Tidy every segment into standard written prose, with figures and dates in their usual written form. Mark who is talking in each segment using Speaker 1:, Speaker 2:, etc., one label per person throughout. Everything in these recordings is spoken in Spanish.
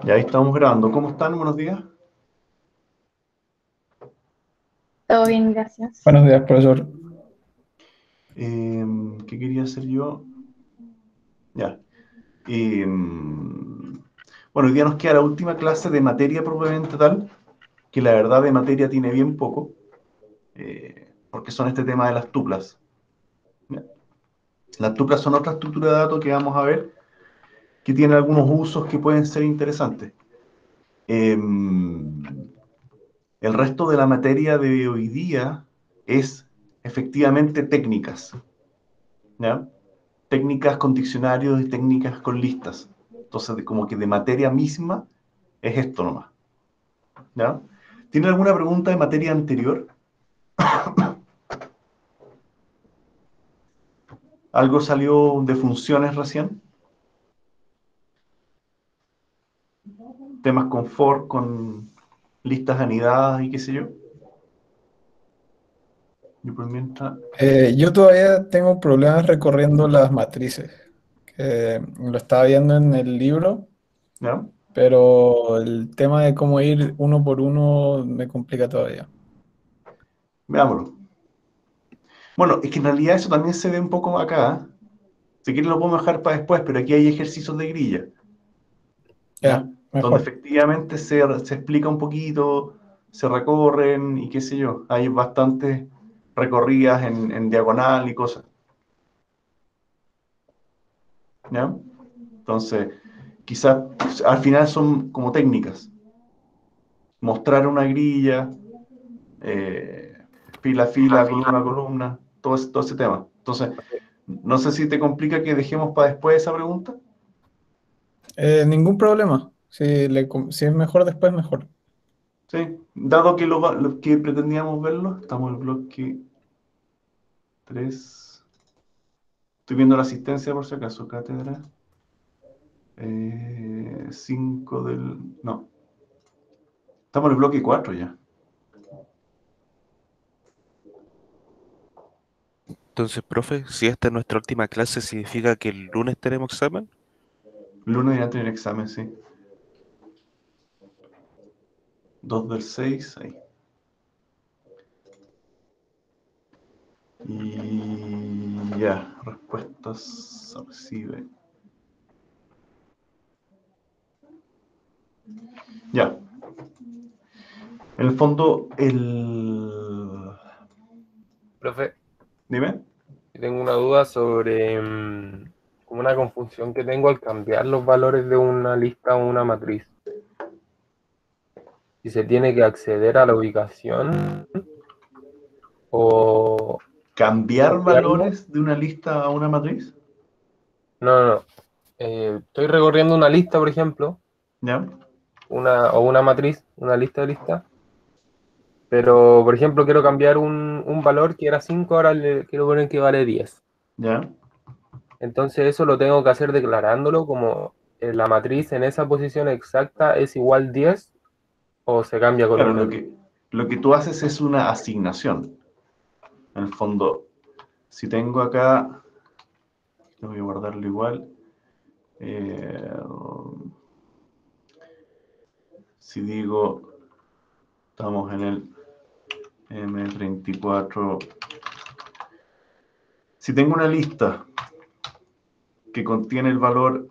Speaker 1: Ya ahí estamos grabando. ¿Cómo están? Buenos días.
Speaker 2: Todo bien, gracias.
Speaker 3: Buenos días, profesor.
Speaker 1: ¿Qué quería hacer yo? Ya. Bueno, hoy día nos queda la última clase de materia propiamente tal, que la verdad de materia tiene bien poco, porque son este tema de las tuplas. ¿Ya? Las tuplas son otra estructura de datos que vamos a ver, que tiene algunos usos que pueden ser interesantes. Em, el resto de la materia de hoy día es efectivamente técnicas. ¿Ya? Técnicas con diccionarios y técnicas con listas. Entonces, como que de materia misma es esto nomás. ¿Ya? ¿Tiene alguna pregunta de materia anterior? ¿Algo salió de funciones recién? Temas con for, con listas anidadas y qué sé yo. Yo por mientras...
Speaker 3: Yo todavía tengo problemas recorriendo las matrices, que lo estaba viendo en el libro,
Speaker 1: ¿Ya?
Speaker 3: pero el tema de cómo ir uno por uno me complica todavía.
Speaker 1: Veámoslo. Bueno, es que en realidad eso también se ve un poco acá. Si quieres lo puedo dejar para después, pero aquí hay ejercicios de grilla. ¿Ya?
Speaker 3: Ya,
Speaker 1: Donde
Speaker 3: mejor.
Speaker 1: efectivamente se explica un poquito, se recorren y qué sé yo. Hay bastantes recorridas en diagonal y cosas. ¿Ya? Entonces, quizás al final son como técnicas. Mostrar una grilla, eh, fila a fila, columna a columna, todo ese tema. Entonces, no sé si te complica que dejemos para después esa pregunta.
Speaker 3: Ningún problema. Si es mejor después, mejor.
Speaker 1: Sí, dado que lo que pretendíamos verlo, estamos en el bloque 3. Estoy viendo la asistencia por si acaso, cátedra. 5 del... No, estamos en el bloque 4 ya.
Speaker 4: Entonces, profe, si esta es nuestra última clase, ¿significa que el lunes tenemos examen?
Speaker 1: Lunes ya tener examen, sí. 2 del 6 ahí. Y ya, respuestas se recibe. Ya, en el fondo,
Speaker 5: Profe,
Speaker 1: Dime.
Speaker 5: yo tengo una duda sobre como una confusión que tengo al cambiar los valores de una lista a una matriz. Si se tiene que acceder a la ubicación o
Speaker 1: ¿Cambiar
Speaker 5: copiarlo.
Speaker 1: valores de una lista a una matriz?
Speaker 5: No, no, no. Estoy recorriendo una lista, por ejemplo,
Speaker 1: ¿Ya?
Speaker 5: o una matriz, una lista de listas, pero, por ejemplo, quiero cambiar un valor que era 5, ahora le quiero poner que vale 10.
Speaker 1: ¿Ya?
Speaker 5: Entonces eso lo tengo que hacer declarándolo como la matriz en esa posición exacta es igual 10 o se cambia con
Speaker 1: Claro,
Speaker 5: un N.
Speaker 1: lo que tú haces es una asignación. En el fondo, si tengo acá, voy a guardarlo igual. eh, si digo, estamos en el M34. Si tengo una lista que contiene el valor,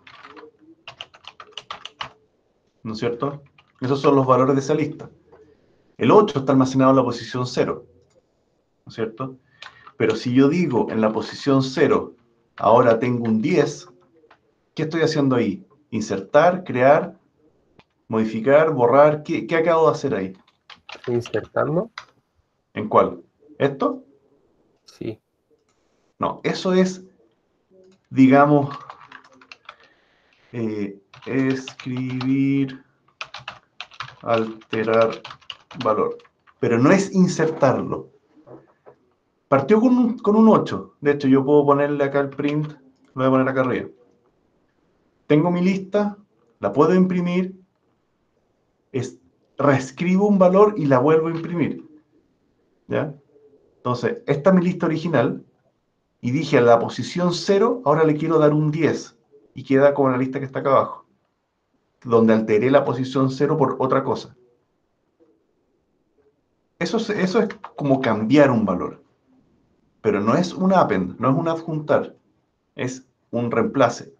Speaker 1: ¿no es cierto? Esos son los valores de esa lista. El 8 está almacenado en la posición 0, ¿no es cierto? Pero si yo digo en la posición 0, ahora tengo un 10, ¿qué estoy haciendo ahí? Insertar, crear, modificar, borrar. ¿Qué acabo de hacer ahí?
Speaker 5: Estoy insertando.
Speaker 1: ¿En cuál? ¿Esto?
Speaker 5: Sí.
Speaker 1: No, eso es, digamos, escribir, alterar valor. Pero no es insertarlo. Partió con un 8. De hecho, yo puedo ponerle acá el print, lo voy a poner acá arriba. Tengo mi lista, la puedo imprimir, reescribo un valor y la vuelvo a imprimir. ¿Ya? Entonces, esta es mi lista original y dije a la posición 0, ahora le quiero dar un 10 y queda como la lista que está acá abajo. donde alteré la posición 0 por otra cosa. Eso es como cambiar un valor. Pero no es un append, no es un adjuntar, es un reemplace.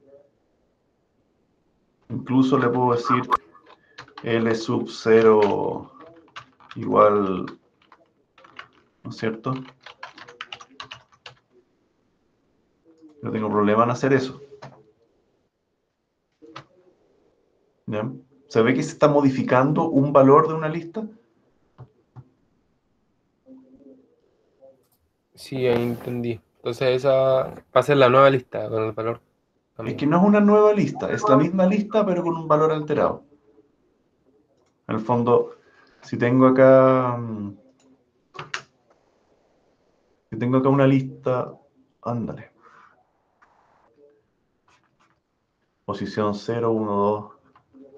Speaker 1: Incluso le puedo decir L sub 0 igual, ¿no es cierto? No tengo problema en hacer eso. ¿Ya? ¿Se ve que se está modificando un valor de una lista?
Speaker 5: Sí, ahí entendí. Entonces esa va a ser la nueva lista con el valor
Speaker 1: Es
Speaker 5: también.
Speaker 1: que no es una nueva lista, es la misma lista pero con un valor alterado. En el fondo, si tengo acá, una lista, ándale. Posición 0, 1, 2,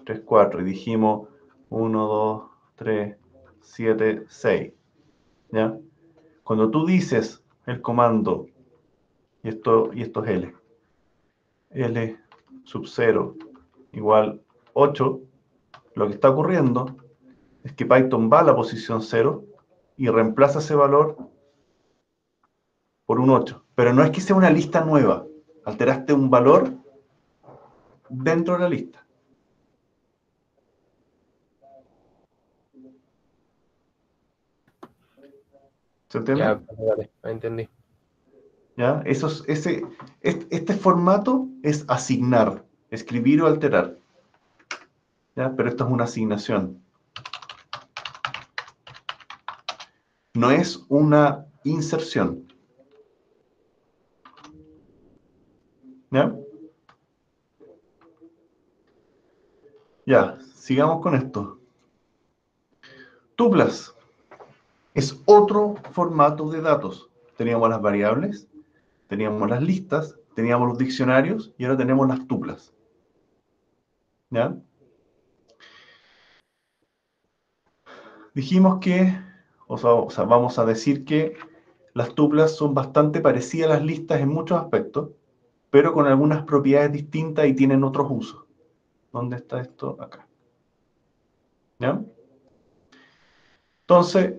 Speaker 1: 3, 4. Y dijimos 1, 2, 3, 7, 6. ¿Ya? Cuando tú dices el comando, y esto es L sub 0 igual 8, lo que está ocurriendo es que Python va a la posición 0 y reemplaza ese valor por un 8. Pero no es que sea una lista nueva. Alteraste un valor dentro de la lista. ¿Se entiende?
Speaker 5: Ya, vale, ahí entendí.
Speaker 1: ¿Ya? Este formato es asignar, escribir o alterar. ¿Ya? Pero esto es una asignación. No es una inserción. ¿Ya? Ya, sigamos con esto. Tuplas es otro formato de datos. Teníamos las variables, teníamos las listas, teníamos los diccionarios y ahora tenemos las tuplas. ¿Ya? Dijimos que, o sea, vamos a decir que las tuplas son bastante parecidas a las listas en muchos aspectos, pero con algunas propiedades distintas y tienen otros usos. ¿Dónde está esto? Acá. ¿Ya? Entonces,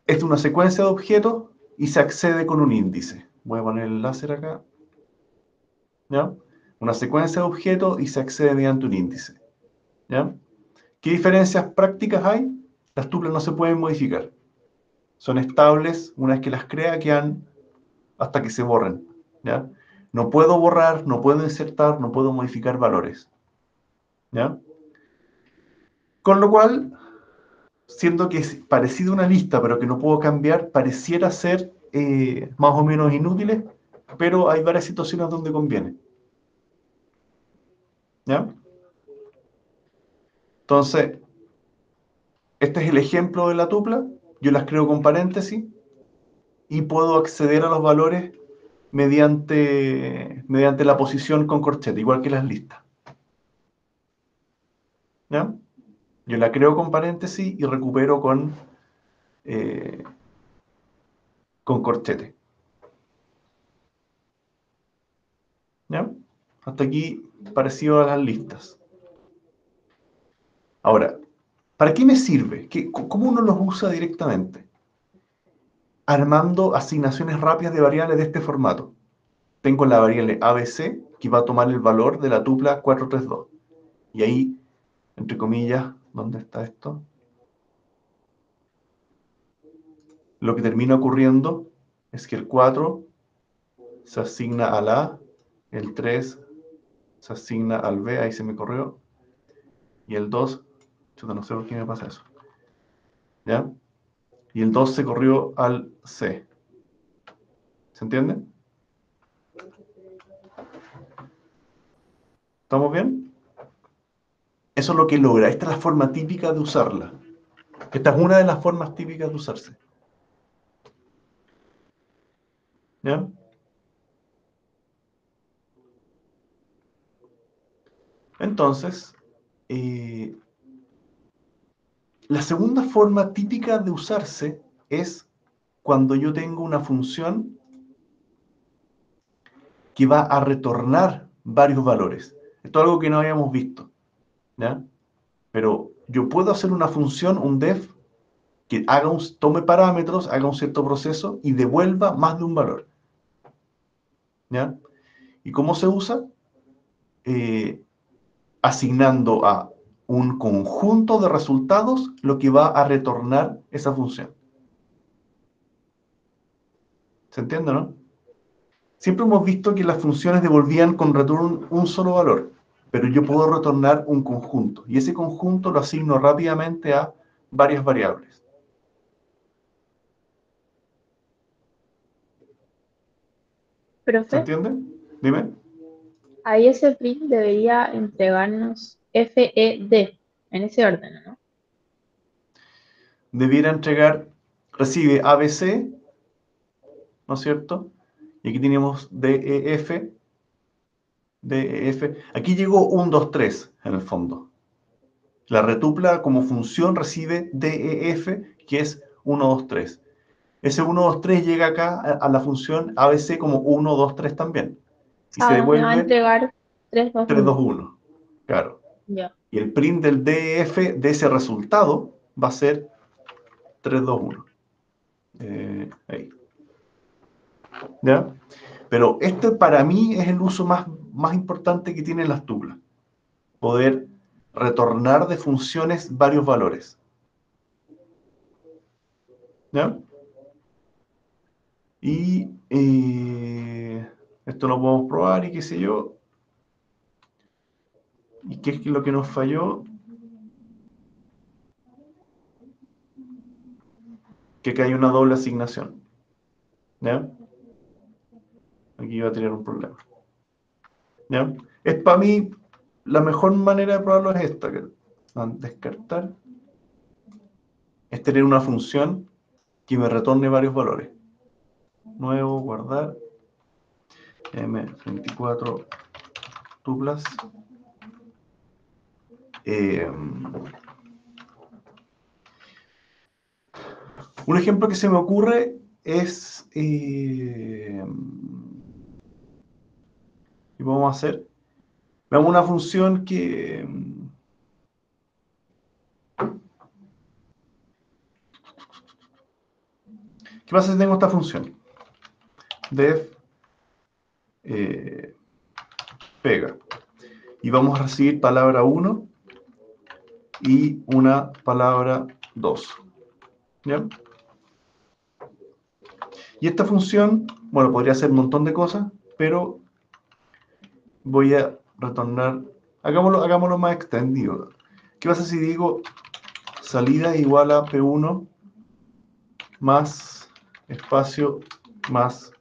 Speaker 1: es una secuencia de objetos y se accede con un índice. Voy a poner el láser acá. ¿Ya? Una secuencia de objetos y se accede mediante un índice. ¿Ya? ¿Qué diferencias prácticas hay? Las tuplas no se pueden modificar. Son estables, una vez que las crea, quedan hasta que se borren. ¿Ya? No puedo borrar, no puedo insertar, no puedo modificar valores. ¿Ya? Con lo cual, siendo que es parecido a una lista, pero que no puedo cambiar, pareciera ser más o menos inútiles, pero hay varias situaciones donde conviene. ¿Ya? Entonces, este es el ejemplo de la tupla. Yo las creo con paréntesis y puedo acceder a los valores mediante la posición con corchete, igual que las listas. ¿Ya? Yo la creo con paréntesis y recupero con corchete. ¿Ya? Hasta aquí parecido a las listas. Ahora, ¿para qué me sirve? ¿Cómo uno los usa directamente? Armando asignaciones rápidas de variables de este formato. Tengo la variable ABC, que va a tomar el valor de la tupla 432. Y ahí, entre comillas, ¿dónde está esto? Lo que termina ocurriendo es que el 4 se asigna al A, el 3 se asigna al B, ahí se me corrió, y el 2, chuta, no sé por qué me pasa eso, ¿ya? Y el 2 se corrió al C. ¿Se entiende? ¿Estamos bien? Eso es lo que logra. Esta es la forma típica de usarla. Esta es una de las formas típicas de usarse. ¿Ya? Entonces, la segunda forma típica de usarse es cuando yo tengo una función que va a retornar varios valores. Esto es algo que no habíamos visto. ¿ya? Pero yo puedo hacer una función, un def, que tome parámetros, haga un cierto proceso y devuelva más de un valor, ¿ya? ¿Y cómo se usa? Asignando a un conjunto de resultados lo que va a retornar esa función. ¿Se entiende, no? Siempre hemos visto que las funciones devolvían con return un solo valor, pero yo puedo retornar un conjunto, y ese conjunto lo asigno rápidamente a varias variables. ¿Se
Speaker 2: Profe,
Speaker 1: entiende? Dime.
Speaker 2: ahí ese print debería entregarnos FED, en ese orden, ¿no?
Speaker 1: Debiera entregar, recibe ABC, ¿no es cierto? Y aquí tenemos DEF, DEF. Aquí llegó 1, 2, 3 en el fondo. La retupla como función recibe DEF, que es 1, 2, 3. Ese 1, 2, 3 llega acá a la función ABC como 1, 2, 3 también. Y se
Speaker 2: Me va a
Speaker 1: devuelve
Speaker 2: entregar 3, 2,
Speaker 1: 3, 2,
Speaker 2: 1.
Speaker 1: 1. Claro.
Speaker 2: Ya.
Speaker 1: Y el print del DEF de ese resultado va a ser 3, 2, 1. Ahí. ¿Ya? Pero este para mí es el uso más importante que tienen las tuplas. Poder retornar de funciones varios valores. ¿Ya? Y esto lo podemos probar y qué sé yo. ¿Y qué es lo que nos falló? Que acá hay una doble asignación. ¿Ya? Aquí va a tener un problema. ¿Ya? Es para mí la mejor manera de probarlo es esta. Descartar. Es tener una función que me retorne varios valores. Nuevo, guardar. M24 tuplas. Un ejemplo que se me ocurre es... ¿qué vamos a hacer? Veamos una función que... ¿Qué pasa si tengo esta función? Def pega. Y vamos a recibir palabra 1 y una palabra 2. ¿Ya? Y esta función, bueno, podría hacer un montón de cosas, pero voy a retornar... Hagámoslo más extendido. ¿Qué pasa si digo salida igual a P1 más espacio más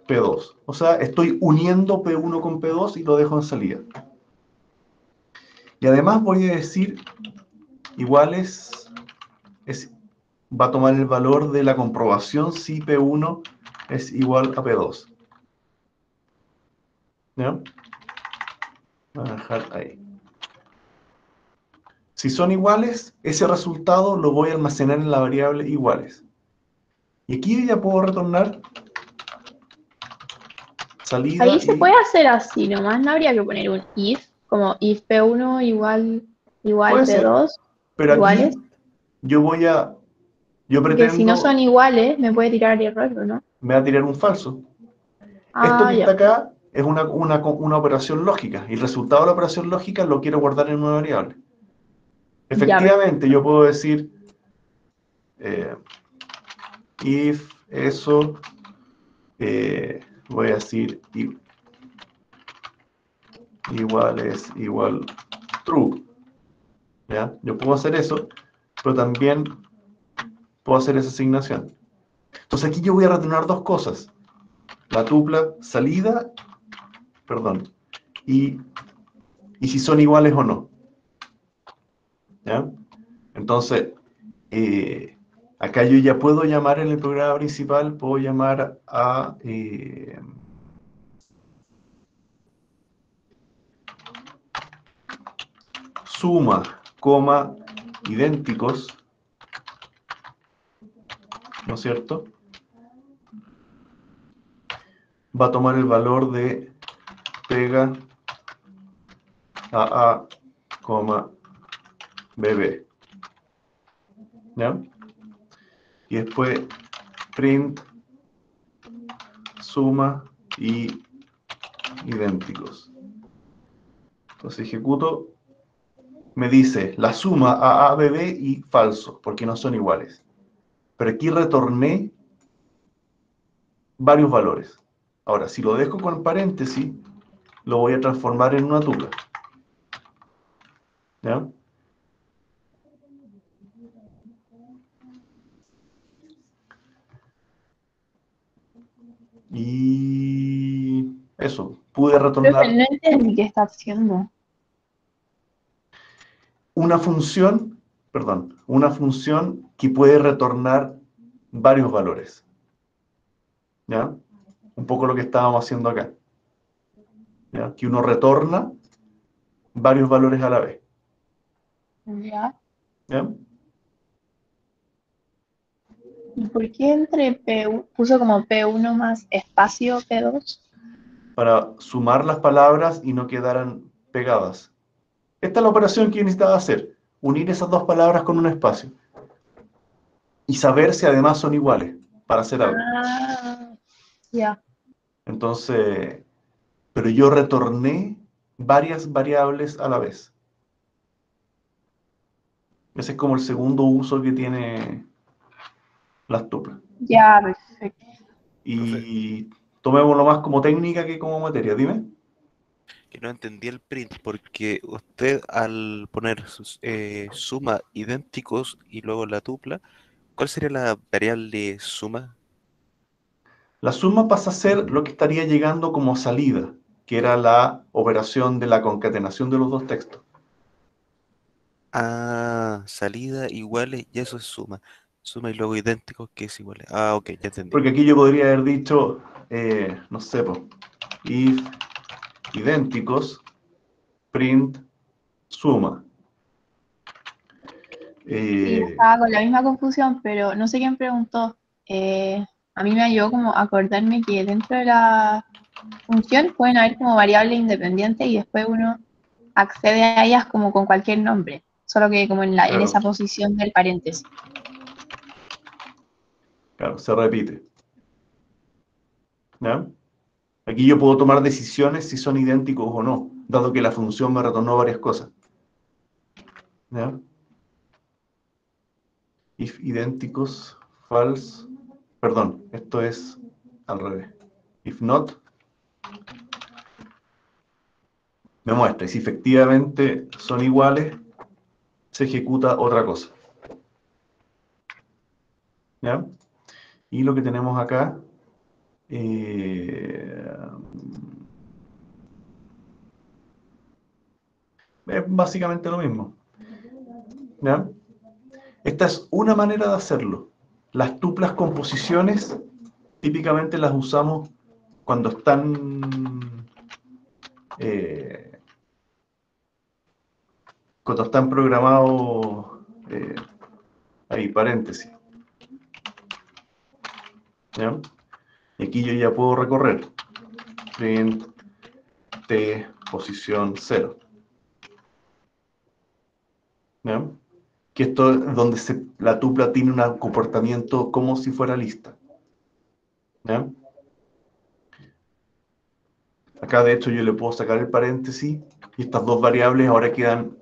Speaker 1: P2? O sea, estoy uniendo P1 con P2 y lo dejo en salida. Y además voy a decir iguales, va a tomar el valor de la comprobación si P1 es igual a P2. ¿Ya? Voy a dejar ahí. Si son iguales, ese resultado lo voy a almacenar en la variable iguales. Y aquí ya puedo retornar salida
Speaker 2: Ahí se
Speaker 1: y...
Speaker 2: puede hacer así nomás, no habría que poner un if, como if P1 igual
Speaker 1: Puede ser,
Speaker 2: P2,
Speaker 1: pero
Speaker 2: iguales,
Speaker 1: aquí yo
Speaker 2: porque si no son
Speaker 1: pretendo,
Speaker 2: iguales me puede tirar error, ¿o no?
Speaker 1: me va a tirar un falso. Esto
Speaker 2: Ah,
Speaker 1: que está
Speaker 2: ya,
Speaker 1: acá es una operación lógica, y el resultado de la operación lógica lo quiero guardar en una variable.
Speaker 2: ya,
Speaker 1: Efectivamente, yo puedo decir if eso, voy a decir igual es igual true. ¿Ya? Yo puedo hacer eso, pero también puedo hacer esa asignación. Entonces aquí yo voy a retornar dos cosas. La tupla salida, perdón, y si son iguales o no. ¿Ya? Entonces, acá yo ya puedo llamar en el programa principal, puedo llamar a suma, coma, idénticos, ¿no es cierto? Va a tomar el valor de pega a coma, bb. ¿Ya? Y después print, suma y idénticos. Entonces ejecuto, me dice la suma a, bb y falso, porque no son iguales. Pero aquí retorné varios valores. Ahora, si lo dejo con paréntesis, lo voy a transformar en una tupla. ¿Ya? Y eso, pude
Speaker 2: Profe,
Speaker 1: retornar
Speaker 2: no entendí qué está haciendo.
Speaker 1: una función, perdón, una función que puede retornar varios valores. ¿Ya? Un poco lo que estábamos haciendo acá. ¿Ya? Que uno retorna varios valores a la vez.
Speaker 2: ¿Ya?
Speaker 1: ¿Ya?
Speaker 2: ¿Y por qué entre P1 puso como P1 más espacio P2?
Speaker 1: Para sumar las palabras y no quedaran pegadas. Esta es la operación que yo necesitaba hacer. Unir esas dos palabras con un espacio. Y saber si además son iguales para hacer algo.
Speaker 2: Ah, ya.
Speaker 1: Entonces, pero yo retorné varias variables a la vez. Ese es como el segundo uso que tiene las tuplas.
Speaker 2: Ya, perfecto.
Speaker 4: Profe,
Speaker 1: Y tomémoslo más como técnica que como materia. Dime.
Speaker 4: que no entendí el print, porque usted al poner suma idénticos y luego la tupla, ¿cuál sería la variable suma?
Speaker 1: La suma pasa a ser lo que estaría llegando como salida, que era la operación de la concatenación de los dos textos.
Speaker 4: Ah, salida iguales, y eso es suma. Suma y luego idénticos, que es iguales. Ah, ok, ya entendí.
Speaker 1: Porque aquí yo podría haber dicho, no sé, if idénticos, print, suma.
Speaker 2: Sí, yo
Speaker 1: Eh,
Speaker 2: estaba con la misma confusión, pero no sé quién preguntó. A mí me ayudó como a acordarme que dentro de la función pueden haber como variables independientes y después uno accede a ellas como con cualquier nombre, solo que como en
Speaker 1: claro,
Speaker 2: esa posición del paréntesis.
Speaker 1: claro, se repite. ¿Ya? Aquí yo puedo tomar decisiones si son idénticos o no, dado que la función me retornó varias cosas. ¿Ya? If idénticos, false, perdón, esto es al revés. If not, me muestra. Y si efectivamente son iguales, se ejecuta otra cosa. ¿Ya? Y lo que tenemos acá es básicamente lo mismo. ¿Ya? Esta es una manera de hacerlo. Las tuplas composiciones típicamente las usamos cuando eh, están programados ahí, paréntesis. ¿Ya? Y aquí yo ya puedo recorrer. Print T posición 0. ¿Ya? Que esto es donde la tupla tiene un comportamiento como si fuera lista. ¿Ya? Acá de hecho yo le puedo sacar el paréntesis y estas dos variables ahora quedan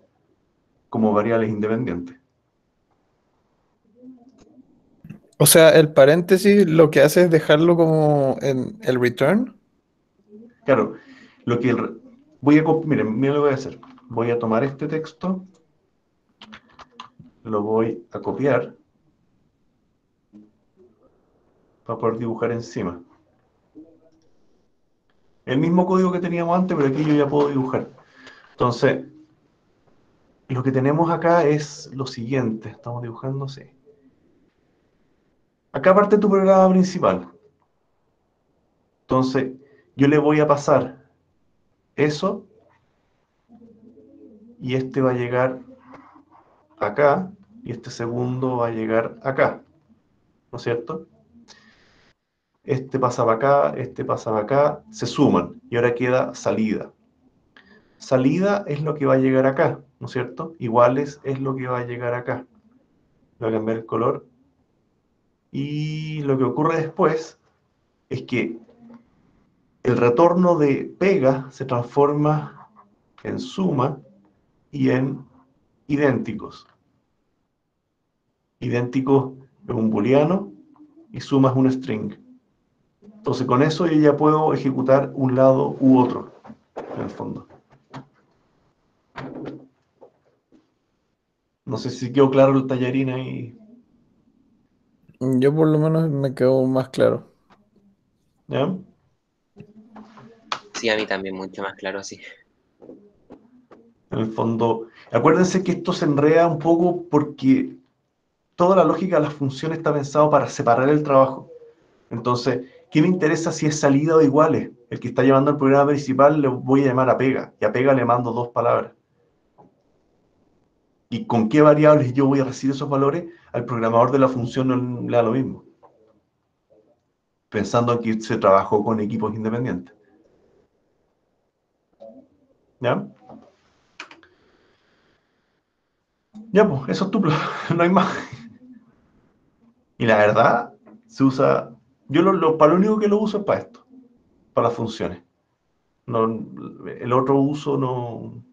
Speaker 1: como variables independientes.
Speaker 3: O sea, el paréntesis lo que hace es dejarlo como en el return.
Speaker 1: Claro, lo que miren, miren lo que voy a hacer. Voy a tomar este texto, lo voy a copiar para poder dibujar encima. El mismo código que teníamos antes, pero aquí yo ya puedo dibujar. Entonces, lo que tenemos acá es lo siguiente. Estamos dibujando, sí. Acá parte tu programa principal. Entonces, yo le voy a pasar eso y este va a llegar acá y este segundo va a llegar acá. ¿No es cierto? Este pasa para acá, este pasa para acá, se suman y ahora queda salida. salida es lo que va a llegar acá, ¿no es cierto? Iguales es lo que va a llegar acá. Voy a cambiar el color. Y lo que ocurre después es que el retorno de pega se transforma en suma y en idénticos. Idénticos es un booleano y suma es un string. Entonces con eso yo ya puedo ejecutar un lado u otro, en el fondo. No sé si quedó claro el tallarín ahí.
Speaker 3: Yo por lo menos me quedo más claro.
Speaker 1: ¿Ya?
Speaker 6: Sí, a mí también mucho más claro así.
Speaker 1: En el fondo, acuérdense que esto se enreda un poco porque toda la lógica de las funciones está pensado para separar el trabajo. Entonces, ¿qué me interesa si es salida o iguales? El que está llevando el programa principal le voy a llamar a pega, y a pega le mando 2 palabras. ¿Y con qué variables yo voy a recibir esos valores? Al programador de la función no le da lo mismo, pensando en que se trabajó con equipos independientes. ¿Ya? Ya, pues, eso es tupla, no hay más. Y la verdad, se usa... Yo para lo único que lo uso es para esto, para las funciones. No, el otro uso no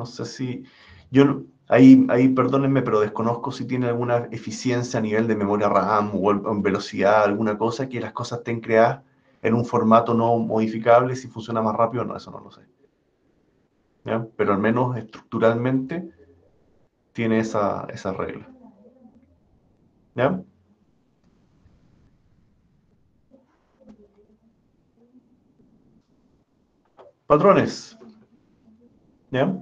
Speaker 1: sé si... ahí perdónenme, pero desconozco si tiene alguna eficiencia a nivel de memoria RAM o en velocidad, alguna cosa, que las cosas estén creadas en un formato no modificable, si funciona más rápido, no, eso no lo sé. ¿Ya? Pero al menos estructuralmente tiene esa regla. ¿Ya? Patrones. ¿Ya?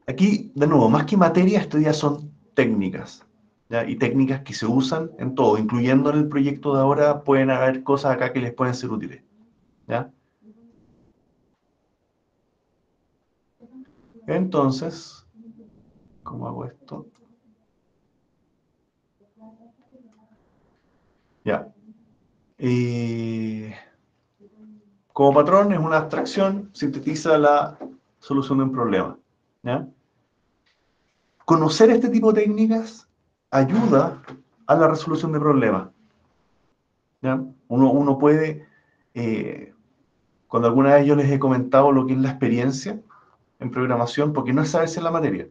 Speaker 1: Aquí, de nuevo, más que materia, esto ya son técnicas, ¿ya? Y técnicas que se usan en todo, incluyendo en el proyecto de ahora, pueden haber cosas acá que les pueden ser útiles, ¿ya? Entonces, ¿cómo hago esto? Ya. Como patrón es una abstracción, sintetiza la solución de un problema, ¿ya? Conocer este tipo de técnicas ayuda a la resolución de problemas, ¿ya? Uno puede, cuando alguna vez yo les he comentado lo que es la experiencia en programación, porque no es saberse la materia,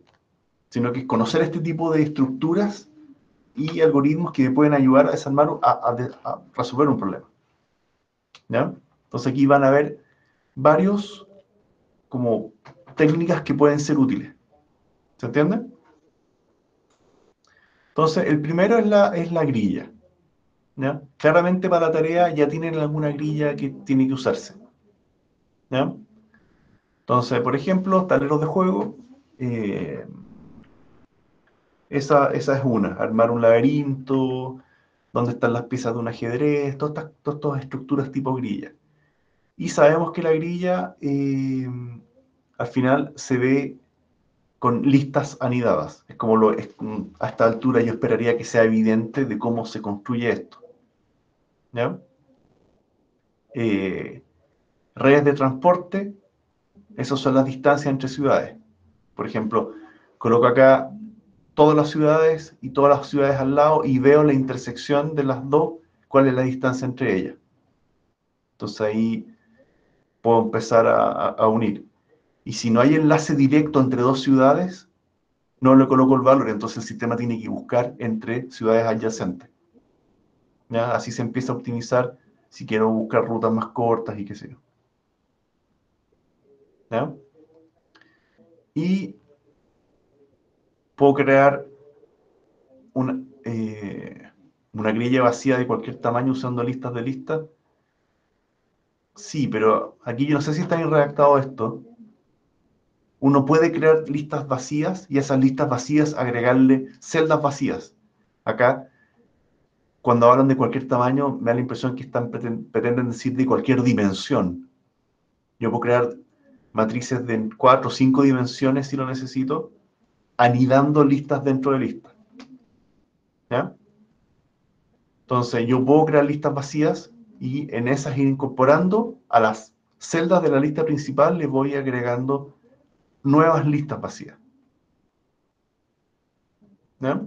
Speaker 1: sino que es conocer este tipo de estructuras y algoritmos que pueden ayudar a desarmar, a resolver un problema, ¿ya? Entonces aquí van a ver varios como técnicas que pueden ser útiles. ¿Se entiende? Entonces, el primero es la grilla, ¿ya? Claramente para la tarea ya tienen alguna grilla que tiene que usarse, ¿ya? Entonces, por ejemplo, tableros de juego, esa es una, armar un laberinto, donde están las piezas de un ajedrez, todas estas estructuras tipo grilla. Y sabemos que la grilla al final se ve con listas anidadas. Es como a esta altura yo esperaría que sea evidente de cómo se construye esto, ¿ya? Redes de transporte, esas son las distancias entre ciudades. Por ejemplo, coloco acá todas las ciudades y todas las ciudades al lado y veo la intersección de las dos, cuál es la distancia entre ellas. Entonces ahí puedo empezar a unir. Y si no hay enlace directo entre dos ciudades, no le coloco el valor, entonces el sistema tiene que buscar entre ciudades adyacentes, ¿ya? Así se empieza a optimizar si quiero buscar rutas más cortas y qué sé yo, ¿ya? Y puedo crear una, una grilla vacía de cualquier tamaño usando listas de listas. Sí, pero aquí yo no sé si está bien redactado esto. Uno puede crear listas vacías y a esas listas vacías agregarle celdas vacías. Acá, cuando hablan de cualquier tamaño, me da la impresión que pretenden decir de cualquier dimensión. Yo puedo crear matrices de 4 o 5 dimensiones si lo necesito, anidando listas dentro de listas, ¿ya? Entonces, yo puedo crear listas vacías y en esas ir incorporando a las celdas de la lista principal le voy agregando nuevas listas vacías. ¿Ya?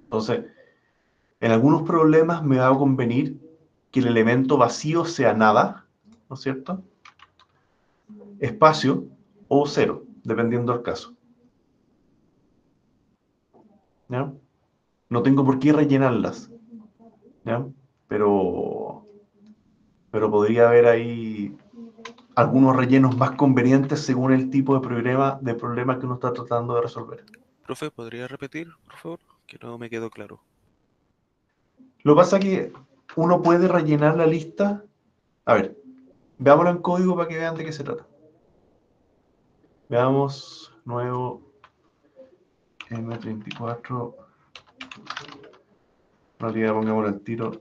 Speaker 1: Entonces, en algunos problemas me va a convenir que el elemento vacío sea nada, ¿no es cierto? Espacio o cero, dependiendo del caso. ¿Ya? No tengo por qué rellenarlas, ¿ya? Pero podría haber ahí algunos rellenos más convenientes según el tipo de problema que uno está tratando de resolver.
Speaker 4: Profe, ¿podría repetir, por favor? Que no me quedó claro.
Speaker 1: Lo que pasa es que uno puede rellenar la lista. A ver, veámoslo en código para que vean de qué se trata. Veamos, nuevo M34. En realidad pongamos el tiro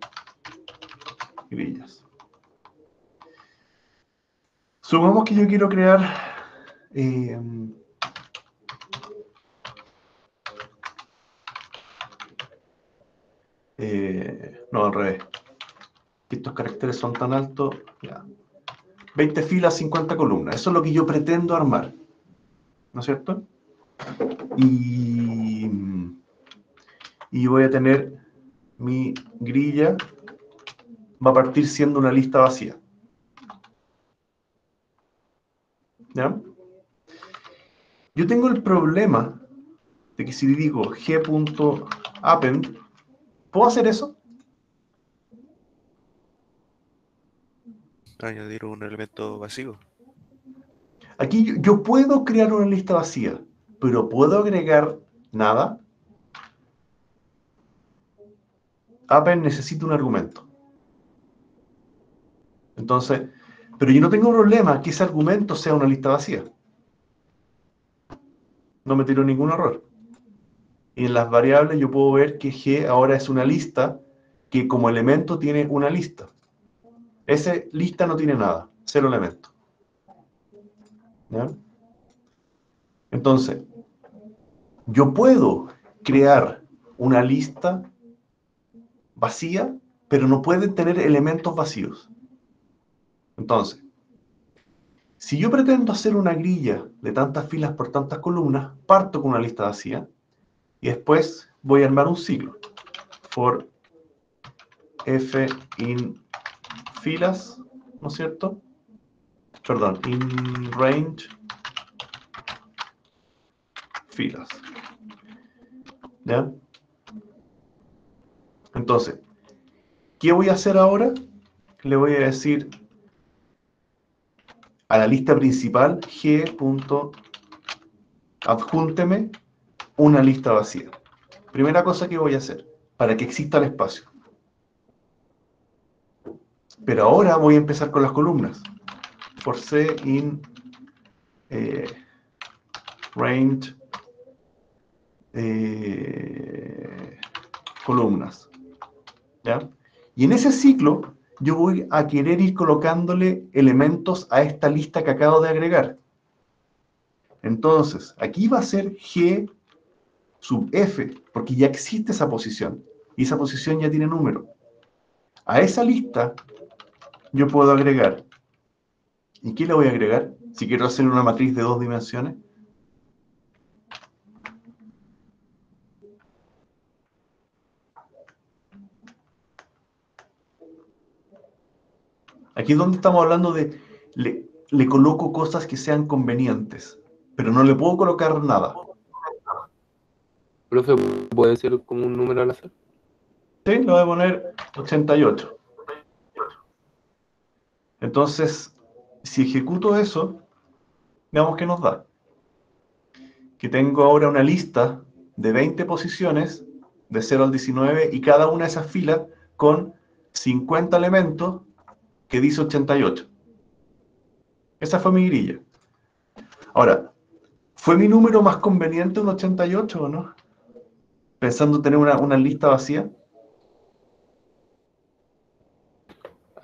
Speaker 1: grillas. Supongamos que yo quiero crear no, al revés. Estos caracteres son tan altos. Ya. 20 filas, 50 columnas. Eso es lo que yo pretendo armar. ¿No es cierto? Y voy a tener mi grilla. Va a partir siendo una lista vacía. ¿Ya? Yo tengo el problema de que si digo g.append, ¿puedo hacer eso?
Speaker 4: Añadir un elemento vacío.
Speaker 1: Aquí yo puedo crear una lista vacía, pero ¿puedo agregar nada? Append necesita un argumento. Entonces, pero yo no tengo problema que ese argumento sea una lista vacía. No me tiro ningún error. Y en las variables yo puedo ver que G ahora es una lista que como elemento tiene una lista. Esa lista no tiene nada, cero elemento. ¿Ya? Entonces, yo puedo crear una lista vacía, pero no puede tener elementos vacíos. Entonces, si yo pretendo hacer una grilla de tantas filas por tantas columnas, parto con una lista vacía y después voy a armar un ciclo. For f in filas, ¿no es cierto? Perdón, in range filas. ¿Ya? Entonces, ¿qué voy a hacer ahora? Le voy a decir a la lista principal g.adjúnteme una lista vacía. Primera cosa que voy a hacer, para que exista el espacio. Pero ahora voy a empezar con las columnas. For c in range columnas. ¿Ya? Y en ese ciclo yo voy a querer ir colocándole elementos a esta lista que acabo de agregar. Entonces, aquí va a ser G sub F, porque ya existe esa posición. Y esa posición ya tiene número. A esa lista yo puedo agregar. ¿Y qué le voy a agregar? Si quiero hacer una matriz de 2 dimensiones. Aquí es donde estamos hablando de, le coloco cosas que sean convenientes, pero no le puedo colocar nada.
Speaker 5: Profe, ¿puede ser como un número al azar?
Speaker 1: Sí, le voy a poner 88. Entonces, si ejecuto eso, veamos qué nos da. Que tengo ahora una lista de 20 posiciones, de 0 al 19, y cada una de esas filas con 50 elementos que dice 88. Esa fue mi grilla. Ahora, ¿fue mi número más conveniente un 88 o no? Pensando tener una lista vacía.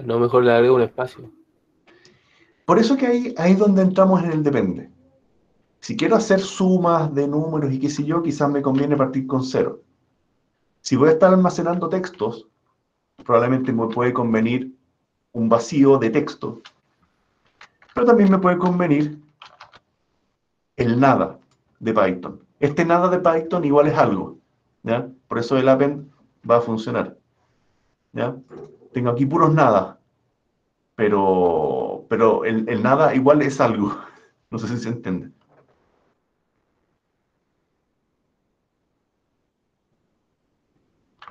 Speaker 5: No, mejor le agrego un espacio.
Speaker 1: Por eso que ahí es donde entramos en el depende. Si quiero hacer sumas de números y qué sé yo, quizás me conviene partir con 0. Si voy a estar almacenando textos, probablemente me puede convenir un vacío de texto, pero también me puede convenir el nada de Python. Este nada de Python igual es algo, ¿ya? Por eso el append va a funcionar, ¿ya? Tengo aquí puros nada, pero el nada igual es algo. No sé si se entiende.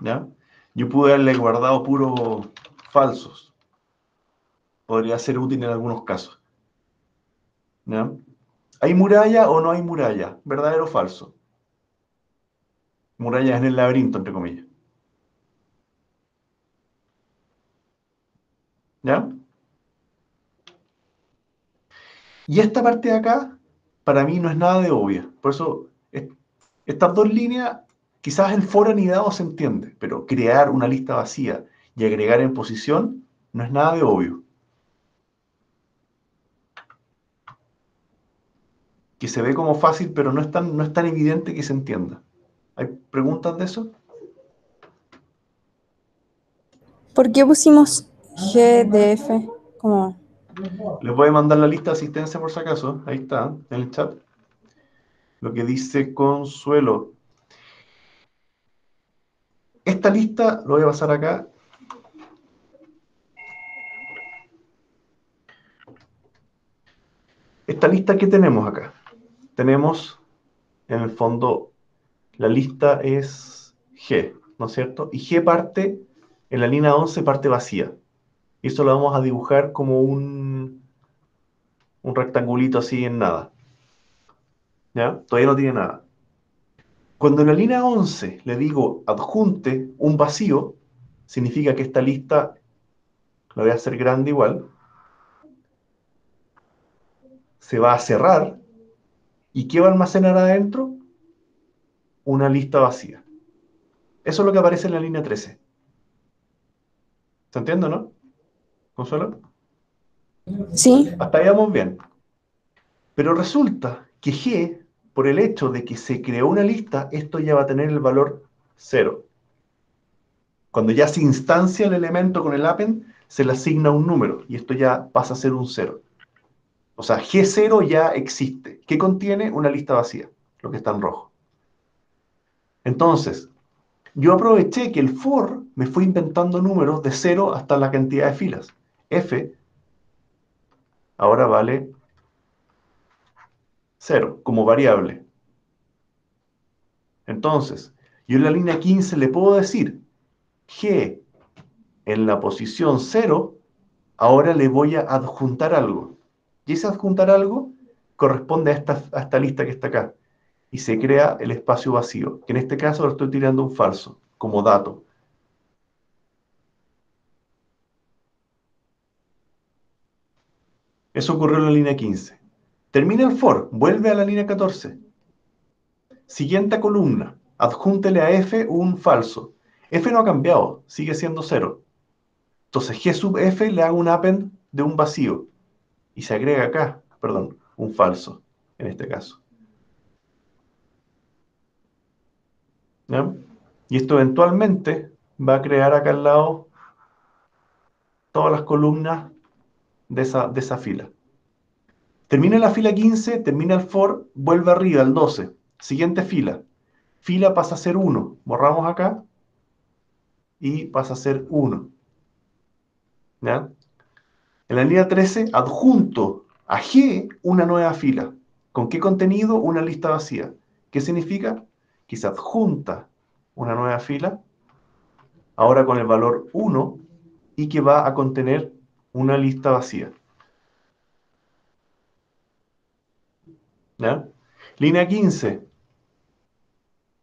Speaker 1: ¿Ya? Yo pude haberle guardado puros falsos. Podría ser útil en algunos casos. ¿Ya? ¿Hay muralla o no hay muralla? ¿Verdadero o falso? Muralla es en el laberinto, entre comillas. ¿Ya? Y esta parte de acá, para mí no es nada de obvia. Por eso, estas dos líneas, quizás el for anidado se entiende, pero crear una lista vacía y agregar en posición no es nada de obvio. Que se ve como fácil, pero no es tan evidente que se entienda. ¿Hay preguntas de eso?
Speaker 7: ¿Por qué pusimos GDF? Como,
Speaker 1: Les voy a mandar la lista de asistencia por si acaso. Ahí está, en el chat. Lo que dice Consuelo. Esta lista, lo voy a pasar acá. Esta lista, ¿qué tenemos acá? Tenemos, en el fondo, la lista es G, ¿no es cierto? Y G parte, en la línea 11 parte vacía. Y eso lo vamos a dibujar como un rectangulito así en nada. ¿Ya? Todavía no tiene nada. Cuando en la línea 11 le digo adjunte un vacío, significa que esta lista la voy a hacer grande igual, se va a cerrar, ¿y qué va a almacenar adentro? Una lista vacía. Eso es lo que aparece en la línea 13. ¿Se entiende, no? ¿Consuelo?
Speaker 7: sí,
Speaker 1: Hasta ahí vamos bien. Pero resulta que G, por el hecho de que se creó una lista, esto ya va a tener el valor 0. Cuando ya se instancia el elemento con el append, se le asigna un número, y esto ya pasa a ser un 0. O sea, G0 ya existe. ¿Qué contiene? Una lista vacía, lo que está en rojo. Entonces, yo aproveché que el for me fue inventando números de 0 hasta la cantidad de filas. F ahora vale 0 como variable. Entonces, yo en la línea 15 le puedo decir G en la posición 0, ahora le voy a adjuntar algo. Y ese adjuntar algo corresponde a esta lista que está acá. Y se crea el espacio vacío, que en este caso lo estoy tirando un falso, como dato. Eso ocurrió en la línea 15. Termina el for, vuelve a la línea 14. Siguiente columna, adjúntele a F un falso. F no ha cambiado, sigue siendo 0. Entonces G sub F le hago un append de un vacío. Y se agrega acá, perdón, un falso, en este caso. ¿Ya? Y esto eventualmente va a crear acá al lado todas las columnas de esa fila. Termina la fila 15, termina el for, vuelve arriba al 12. Siguiente fila. Fila pasa a ser 1. Borramos acá y pasa a ser 1. ¿Ya? En la línea 13, adjunto a G una nueva fila. ¿Con qué contenido? Una lista vacía. ¿Qué significa? Que se adjunta una nueva fila, ahora con el valor 1, y que va a contener una lista vacía. ¿Ya? Línea 15.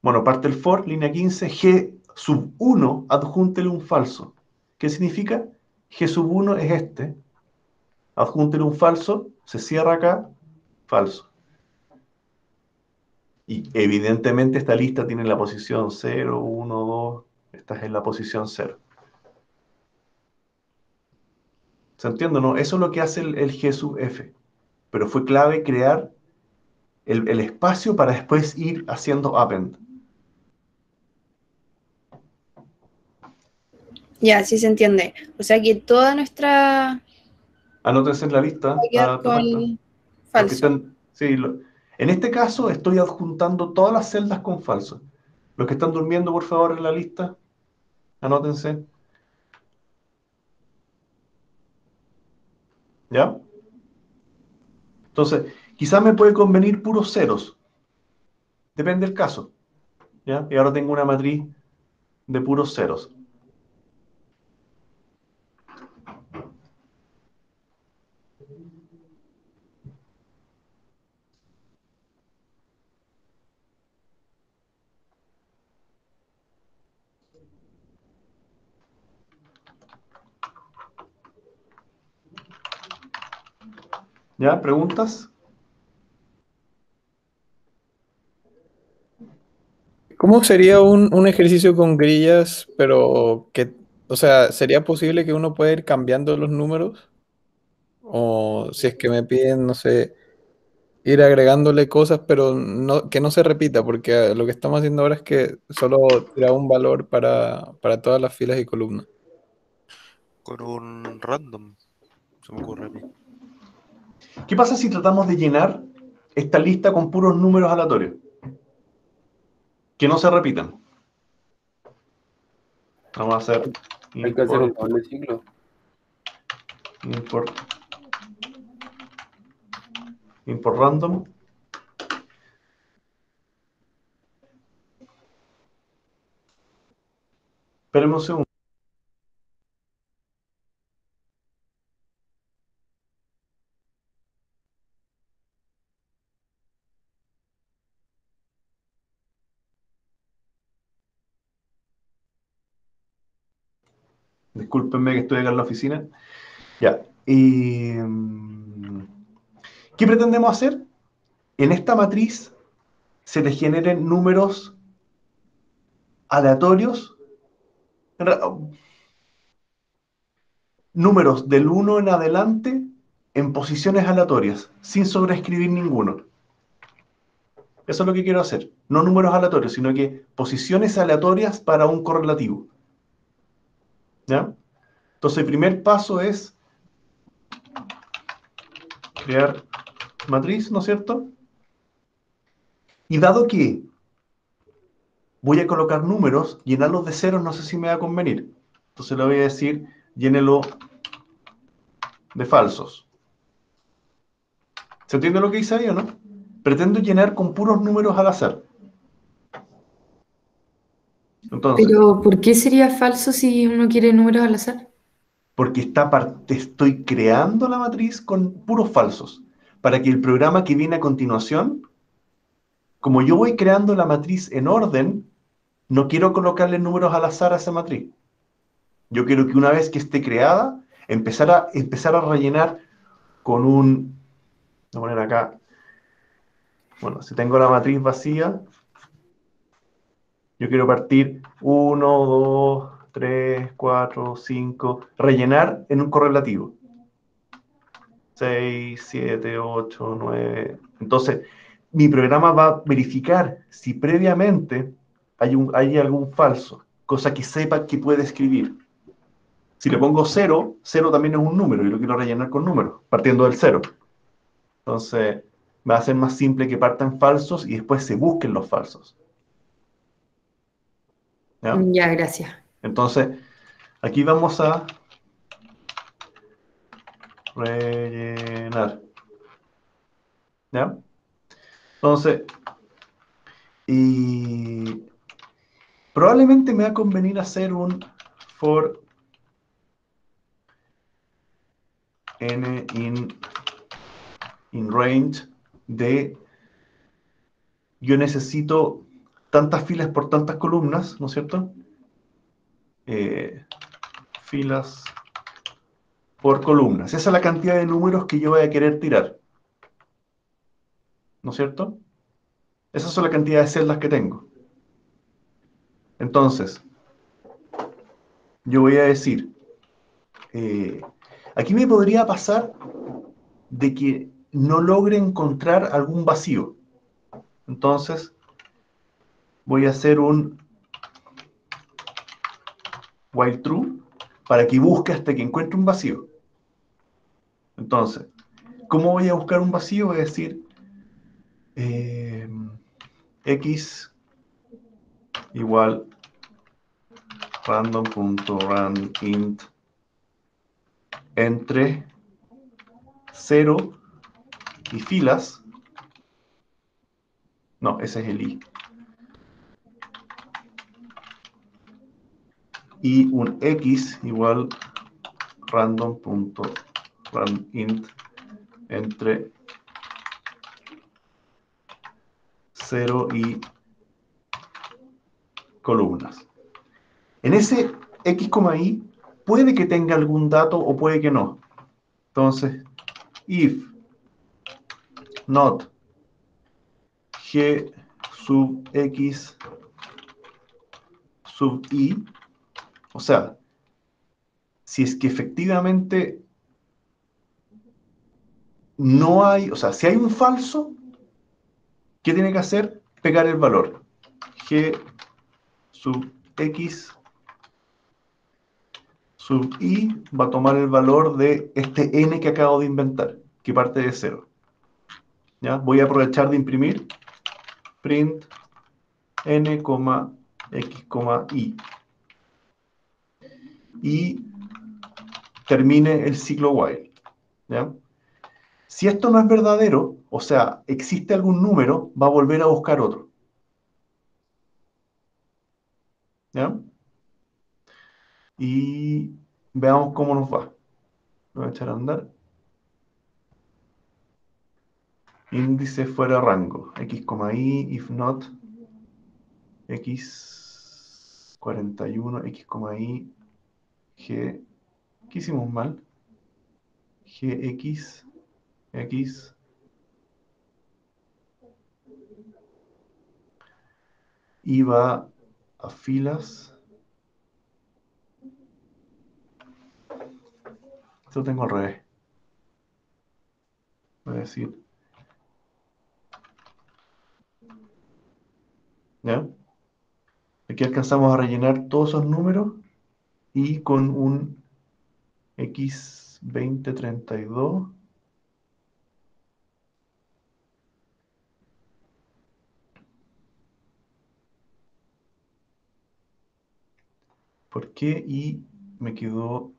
Speaker 1: Bueno, parte el for, línea 15, G sub 1, adjúntele un falso. ¿Qué significa? G sub 1 es este. Adjúntele un falso, se cierra acá, falso. Y evidentemente esta lista tiene la posición 0, 1, 2, esta es en la posición 0. ¿Se entiende, no? Eso es lo que hace el G sub F. Pero fue clave crear el espacio para después ir haciendo append.
Speaker 7: Ya, sí se entiende. O sea que toda nuestra
Speaker 1: Anótense en la
Speaker 7: va
Speaker 1: lista
Speaker 7: a quedar
Speaker 1: a tomar, ¿no?
Speaker 7: con
Speaker 1: Los que
Speaker 7: falso.
Speaker 1: están, sí, en este caso estoy adjuntando todas las celdas con falso. Los que están durmiendo, por favor, en la lista, anótense. ¿Ya? Entonces, quizás me puede convenir puros ceros. Depende del caso. ¿Ya? Y ahora tengo una matriz de puros ceros. ¿Ya? ¿Preguntas?
Speaker 3: ¿Cómo sería un ejercicio con grillas, pero que, o sea, ¿sería posible que uno pueda ir cambiando los números? O si es que me piden, no sé, ir agregándole cosas, pero que no se repita, porque lo que estamos haciendo ahora es que solo tira un valor para todas las filas y columnas.
Speaker 4: Con un random, se me ocurre a mí.
Speaker 1: ¿Qué pasa si tratamos de llenar esta lista con puros números aleatorios? Que no se repitan. Vamos a hacer
Speaker 5: Hay que hacer un
Speaker 1: import,
Speaker 5: doble ciclo.
Speaker 1: import, import random. Esperemos un segundo. Discúlpenme que estoy acá en la oficina. Ya. ¿Qué pretendemos hacer? En esta matriz se le generen números aleatorios, números del 1 en adelante en posiciones aleatorias, sin sobreescribir ninguno. Eso es lo que quiero hacer. No números aleatorios, sino que posiciones aleatorias para un correlativo. ¿Ya? Entonces, el primer paso es crear matriz, ¿no es cierto? Y dado que voy a colocar números, llenarlos de ceros no sé si me va a convenir. Entonces le voy a decir, llénelo de falsos. ¿Se entiende lo que hice ahí o no? Pretendo llenar con puros números al azar. Entonces,
Speaker 8: Pero, ¿por qué sería falso si uno quiere números al azar?
Speaker 1: porque estoy creando la matriz con puros falsos, para que el programa que viene a continuación, como yo voy creando la matriz en orden, no quiero colocarle números al azar a esa matriz. Yo quiero que una vez que esté creada, empezar a rellenar con voy a poner acá, bueno, si tengo la matriz vacía, yo quiero partir 1, 2, 3, 4, 5, rellenar en un correlativo. 6, 7, 8, 9. Entonces, mi programa va a verificar si previamente hay algún falso, cosa que sepa que puede escribir. Si le pongo 0, 0 también es un número y lo quiero rellenar con números, partiendo del 0. Entonces, va a ser más simple que partan falsos y después se busquen los falsos. ¿Ya?
Speaker 8: Ya, gracias.
Speaker 1: Entonces, aquí vamos a rellenar. ¿Ya? Entonces, y probablemente me va a convenir hacer un for n in range de yo necesito tantas filas por tantas columnas, ¿no es cierto? Filas por columnas. Esa es la cantidad de números que yo voy a querer tirar, ¿no es cierto? Esas son la cantidad de celdas que tengo. Entonces, yo voy a decir, aquí me podría pasar de que no logre encontrar algún vacío. Entonces, voy a hacer un while true, para que busque hasta que encuentre un vacío. Entonces, ¿cómo voy a buscar un vacío? Voy a decir x igual random.runInt entre 0 y filas. No, ese es el i. Y un x igual random.runInt entre 0 y columnas. En ese x, y puede que tenga algún dato o puede que no. Entonces, if not g sub x sub i, o sea, si es que efectivamente no hay, o sea, si hay un falso, ¿qué tiene que hacer? Pegar el valor. G sub x sub i va a tomar el valor de este n que acabo de inventar, que parte de 0. ¿Ya? Voy a aprovechar de imprimir print n, x, i. Y termine el ciclo while. ¿Ya? Si esto no es verdadero, o sea, existe algún número, va a volver a buscar otro. ¿Ya? Y veamos cómo nos va. Lo voy a echar a andar. Índice fuera rango. X, i, if not, x 41, x, i, g. ¿Qué hicimos mal? Gx, x. Y va a filas. Esto tengo al revés. Voy a decir. ¿Ya? Aquí alcanzamos a rellenar todos esos números y con un x2032 ¿por qué? Y me quedó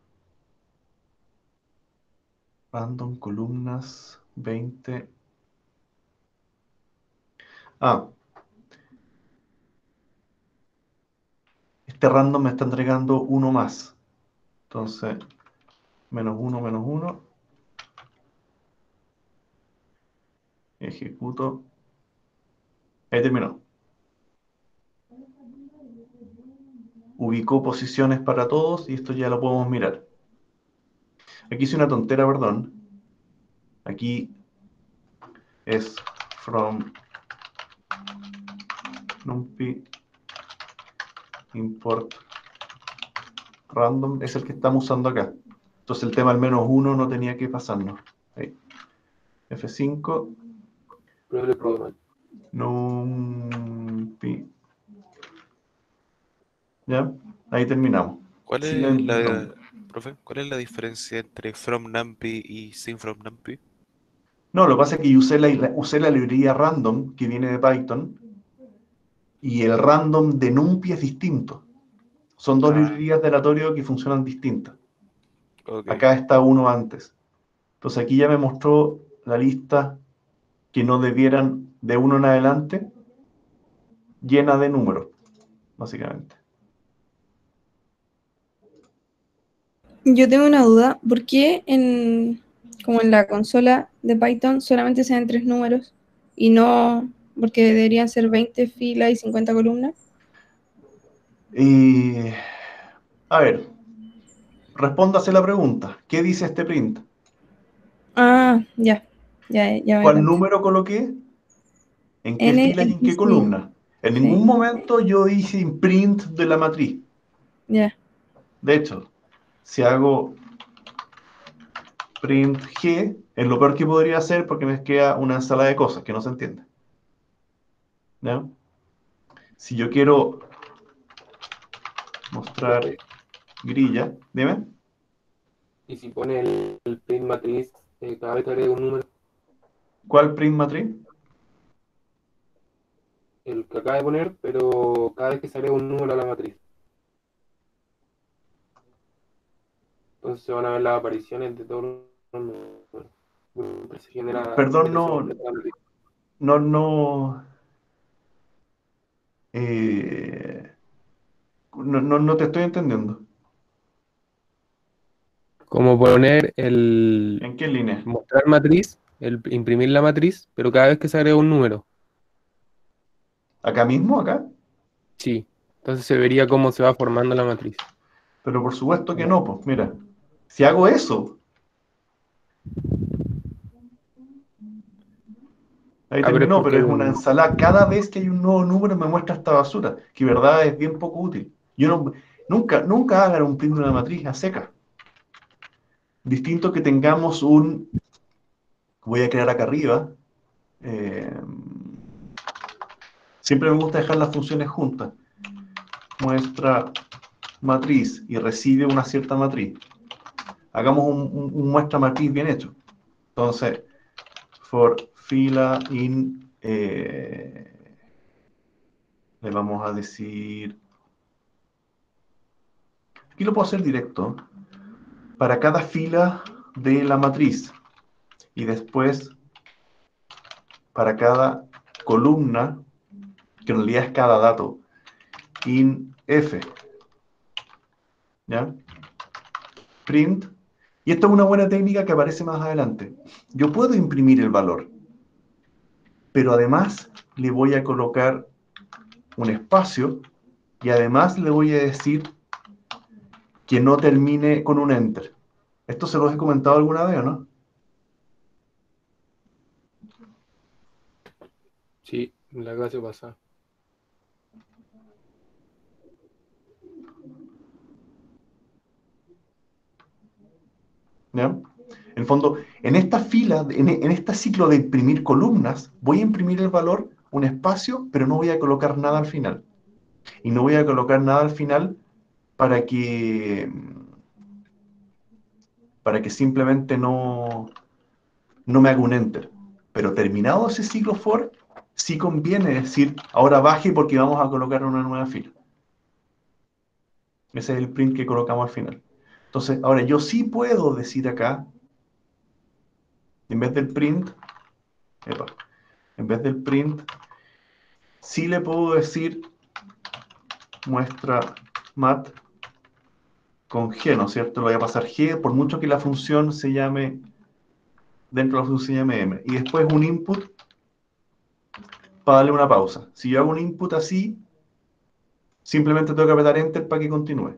Speaker 1: random columnas 20. Este random me está entregando uno más. Entonces, menos 1. Ejecuto. Ahí terminó. Ubicó posiciones para todos y esto ya lo podemos mirar. Aquí hice una tontera, perdón. Aquí es from numpy import random, es el que estamos usando acá. Entonces el tema al menos 1 no tenía que pasarnos. Ahí. F5. Numpy. ¿Ya? Ahí terminamos.
Speaker 4: ¿Cuál
Speaker 1: Sigan
Speaker 4: es
Speaker 1: intentando.
Speaker 4: profe, cuál es la diferencia entre from NumPy y sin from NumPy?
Speaker 1: No, lo que pasa es que yo usé la librería random que viene de Python y el random de NumPy es distinto. Son dos librerías de aleatorio que funcionan distintas.
Speaker 4: Ok.
Speaker 1: Acá está uno antes. Entonces aquí ya me mostró la lista que no debieran de uno en adelante, llena de números, básicamente.
Speaker 7: Yo tengo una duda. ¿Por qué como en la consola de Python solamente se ven 3 números y no, porque deberían ser 20 filas y 50 columnas?
Speaker 1: A ver, respóndase la pregunta. ¿Qué dice este print?
Speaker 7: Ah, ya me
Speaker 1: ¿Cuál
Speaker 7: capté.
Speaker 1: número coloqué? ¿En qué fila y en qué
Speaker 7: NXY.
Speaker 1: columna? En
Speaker 7: Sí,
Speaker 1: ningún momento yo hice imprint de la matriz.
Speaker 7: ya.
Speaker 1: De hecho, si hago print G, es lo peor que podría hacer porque me queda una ensalada de cosas que no se entiende. ¿Ya? Si yo quiero mostrar grilla, dime.
Speaker 5: Y si pone el print matriz, cada vez que agrega un número,
Speaker 1: ¿Cuál print matriz?
Speaker 5: el que acaba de poner, pero cada vez que se agrega un número a la matriz. Entonces se van a ver las apariciones de todos los números. Mientras se genera,
Speaker 1: Perdón,
Speaker 5: mientras se completa la matriz.
Speaker 1: no, eh, no te estoy entendiendo.
Speaker 5: Como poner el
Speaker 1: ¿En qué línea?
Speaker 5: mostrar matriz, el imprimir la matriz, pero cada vez que se agrega un número.
Speaker 1: ¿Acá mismo, acá?
Speaker 5: Sí. Entonces se vería cómo se va formando la matriz.
Speaker 1: Pero por supuesto que no, pues mira, si hago eso, ahí
Speaker 5: Pero es
Speaker 1: terminó,
Speaker 5: porque
Speaker 1: pero
Speaker 5: hay
Speaker 1: es una
Speaker 5: un...
Speaker 1: ensalada. Cada vez que hay un nuevo número me muestra esta basura, que verdad es bien poco útil. Yo nunca hagan un print de una matriz a seca. Distinto que tengamos voy a crear acá arriba, eh, siempre me gusta dejar las funciones juntas. Muestra matriz y recibe una cierta matriz. Hagamos un muestra matriz bien hecho. Entonces, for fila in, le vamos a decir, aquí lo puedo hacer directo, para cada fila de la matriz y después para cada columna, que en realidad es cada dato, in f, ¿ya? Print, y esta es una buena técnica que aparece más adelante. Yo puedo imprimir el valor, pero además le voy a colocar un espacio y además le voy a decir que no termine con un enter. Esto se los he comentado alguna vez, ¿o no?
Speaker 5: Sí, en la clase pasada.
Speaker 1: ¿Ya? En el fondo, en esta fila, en este ciclo de imprimir columnas, voy a imprimir el valor, un espacio, pero no voy a colocar nada al final. Y no voy a colocar nada al final para que simplemente no me haga un enter. Pero terminado ese ciclo for, sí conviene decir, ahora baje porque vamos a colocar una nueva fila. Ese es el print que colocamos al final. Entonces, ahora yo sí puedo decir acá, en vez del print, epa, en vez del print, sí le puedo decir muestra mat con G, ¿no es cierto? Le voy a pasar G, por mucho que la función se llame, dentro de la función se llame M. Y después un input para darle una pausa. Si yo hago un input así, simplemente tengo que apretar Enter para que continúe.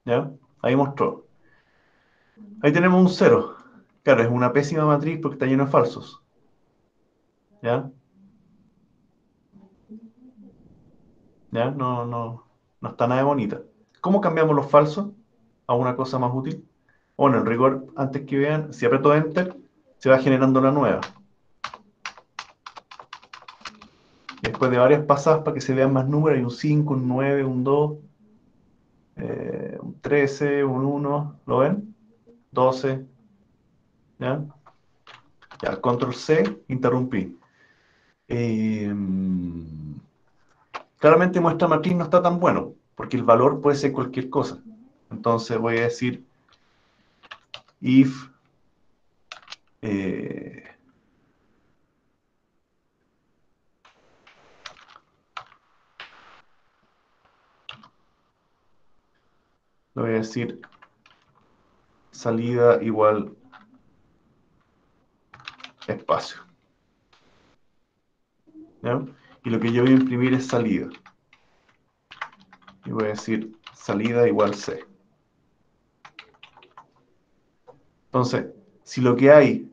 Speaker 1: ¿Ya? Ahí mostró. Ahí tenemos un 0. Claro, es una pésima matriz porque está lleno de falsos. ¿Ya? ¿Ya? No está nada bonita. ¿Cómo cambiamos los falsos a una cosa más útil? Bueno, en rigor, antes que vean, si aprieto Enter, se va generando la nueva. Después de varias pasadas para que se vean más números, hay un 5, un 9, un 2, un 13, un 1, ¿lo ven? 12, ¿ya? Ya, control C, interrumpí. Eh, Claramente muestra matriz no está tan bueno, porque el valor puede ser cualquier cosa. Entonces voy a decir if eh, le voy a decir salida igual espacio. ¿Ya? Y lo que yo voy a imprimir es salida. Y voy a decir salida igual C. Entonces, si lo que hay,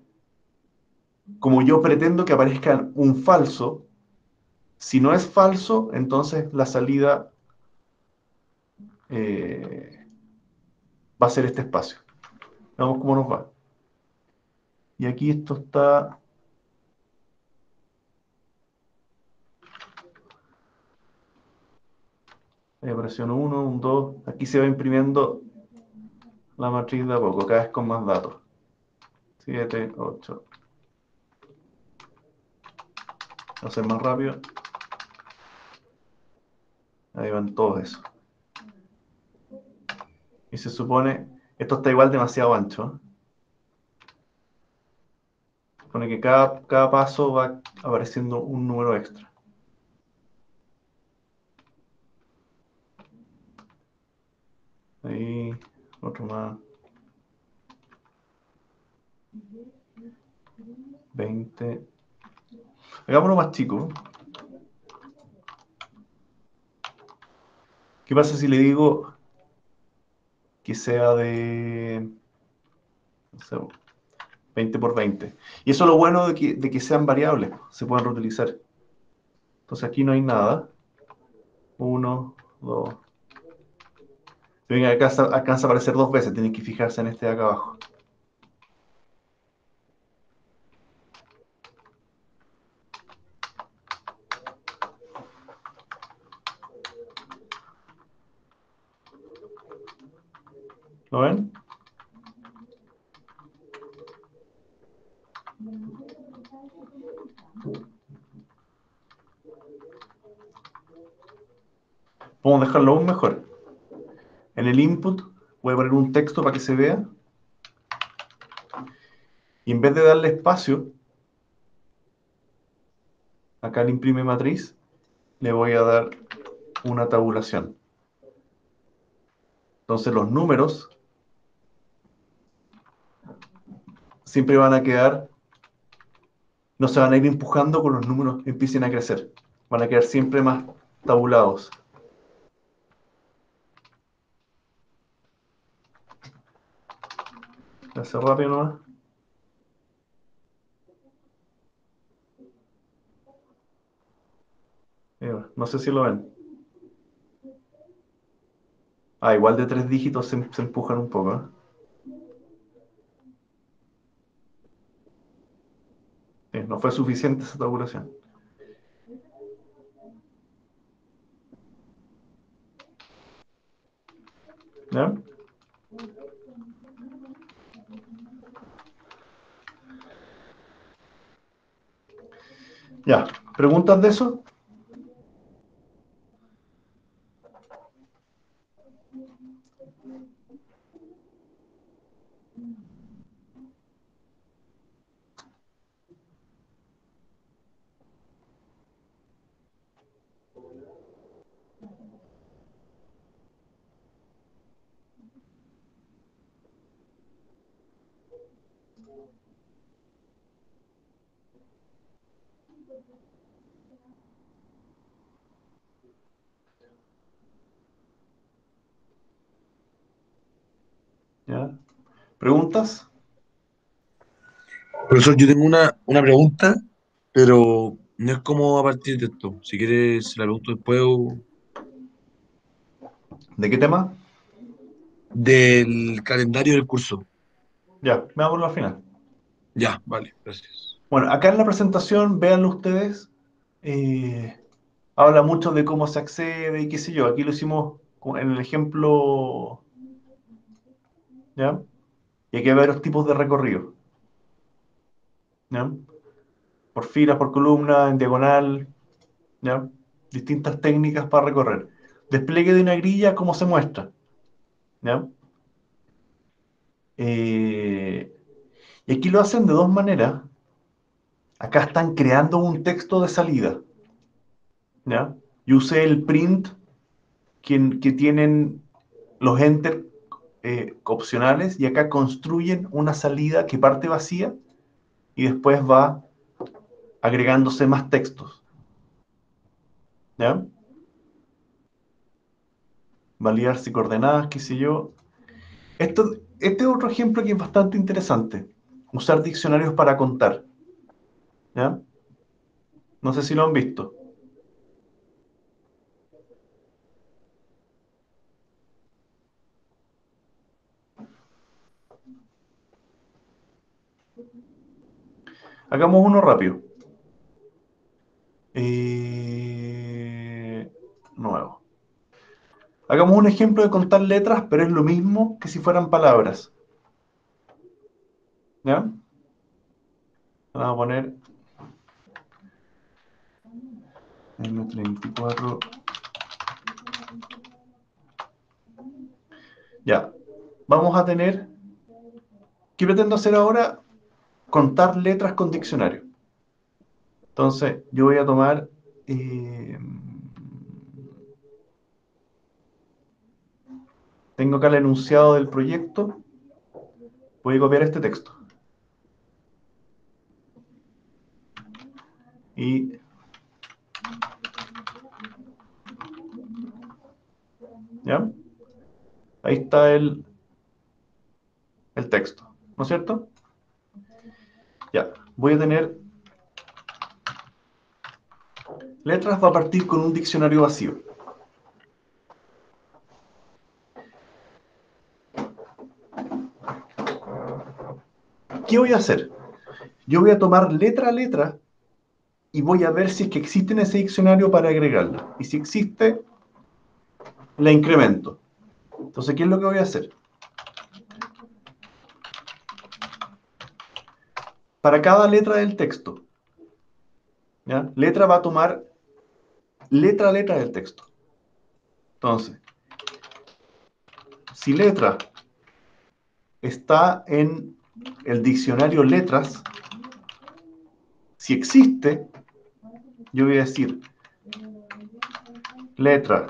Speaker 1: como yo pretendo que aparezca un falso, si no es falso, entonces la salida va a ser este espacio. Veamos cómo nos va. Y aquí esto está... Ahí apareció un 1, un 2. Aquí se va imprimiendo la matriz de a poco, cada vez con más datos. 7, 8. Voy a hacer más rápido. Ahí van todos esos. Y se supone, esto está igual demasiado ancho. Se supone que cada paso va apareciendo un número extra. Ahí, otro más. 20. Hagámoslo más chico. ¿Qué pasa si le digo que sea de, no sé, 20 por 20? Y eso es lo bueno de que sean variables, se pueden reutilizar. Entonces aquí no hay nada. 1, 2. Ven, acá alcanza a aparecer 2 veces, tienen que fijarse en este de acá abajo. ¿Lo ven? Podemos dejarlo aún mejor. En el input voy a poner un texto para que se vea. Y en vez de darle espacio, acá al imprime matriz, le voy a dar una tabulación. Entonces los números siempre van a quedar, no se van a ir empujando con los números empiecen a crecer. Van a quedar siempre más tabulados. Voy a hacer rápido nomás. No sé si lo ven. Igual de 3 dígitos se empujan un poco, ¿eh? No fue suficiente esa tabulación. ¿Ya? Ya. ¿Preguntas de eso? ¿Ya? ¿Preguntas?
Speaker 9: Profesor, yo tengo una pregunta, pero no es como a partir de esto. Si quieres, se la pregunto después
Speaker 1: ¿De qué tema?
Speaker 9: del calendario del curso.
Speaker 1: Ya, veámoslo al final.
Speaker 9: Ya, vale, gracias.
Speaker 1: Bueno, acá en la presentación, véanlo ustedes. Habla mucho de cómo se accede y qué sé yo. Aquí lo hicimos en el ejemplo, ¿ya? Y aquí hay varios tipos de recorrido, ¿ya? Por filas, por columna, en diagonal, ¿ya? Distintas técnicas para recorrer. Despliegue de una grilla, ¿cómo se muestra? ¿Ya? Y aquí lo hacen de dos maneras. Acá están creando un texto de salida, ¿ya? Yo usé el print que tienen los enter opcionales y acá construyen una salida que parte vacía y después va agregándose más textos. ¿Ya? Validar si coordenadas, qué sé yo. Este es otro ejemplo que es bastante interesante. Usar diccionarios para contar. ¿Ya? No sé si lo han visto. Hagamos uno rápido. Nuevo. Hagamos un ejemplo de contar letras, pero es lo mismo que si fueran palabras. ¿Ya? Vamos a poner M34. Ya. Vamos a tener... ¿Qué pretendo hacer ahora? Contar letras con diccionario. Entonces, yo voy a tomar... tengo acá el enunciado del proyecto. Voy a copiar este texto. Y... ¿ya? Ahí está el texto, ¿no es cierto? Ya, voy a tener... Letras va a partir con un diccionario vacío. ¿Qué voy a hacer? Yo voy a tomar letra a letra y voy a ver si es que existe en ese diccionario para agregarla. Y si existe, la incremento. Entonces, ¿qué es lo que voy a hacer? Para cada letra del texto, ¿ya? Letra va a tomar letra a letra del texto. Entonces, si letra está en el diccionario letras, si existe, yo voy a decir letra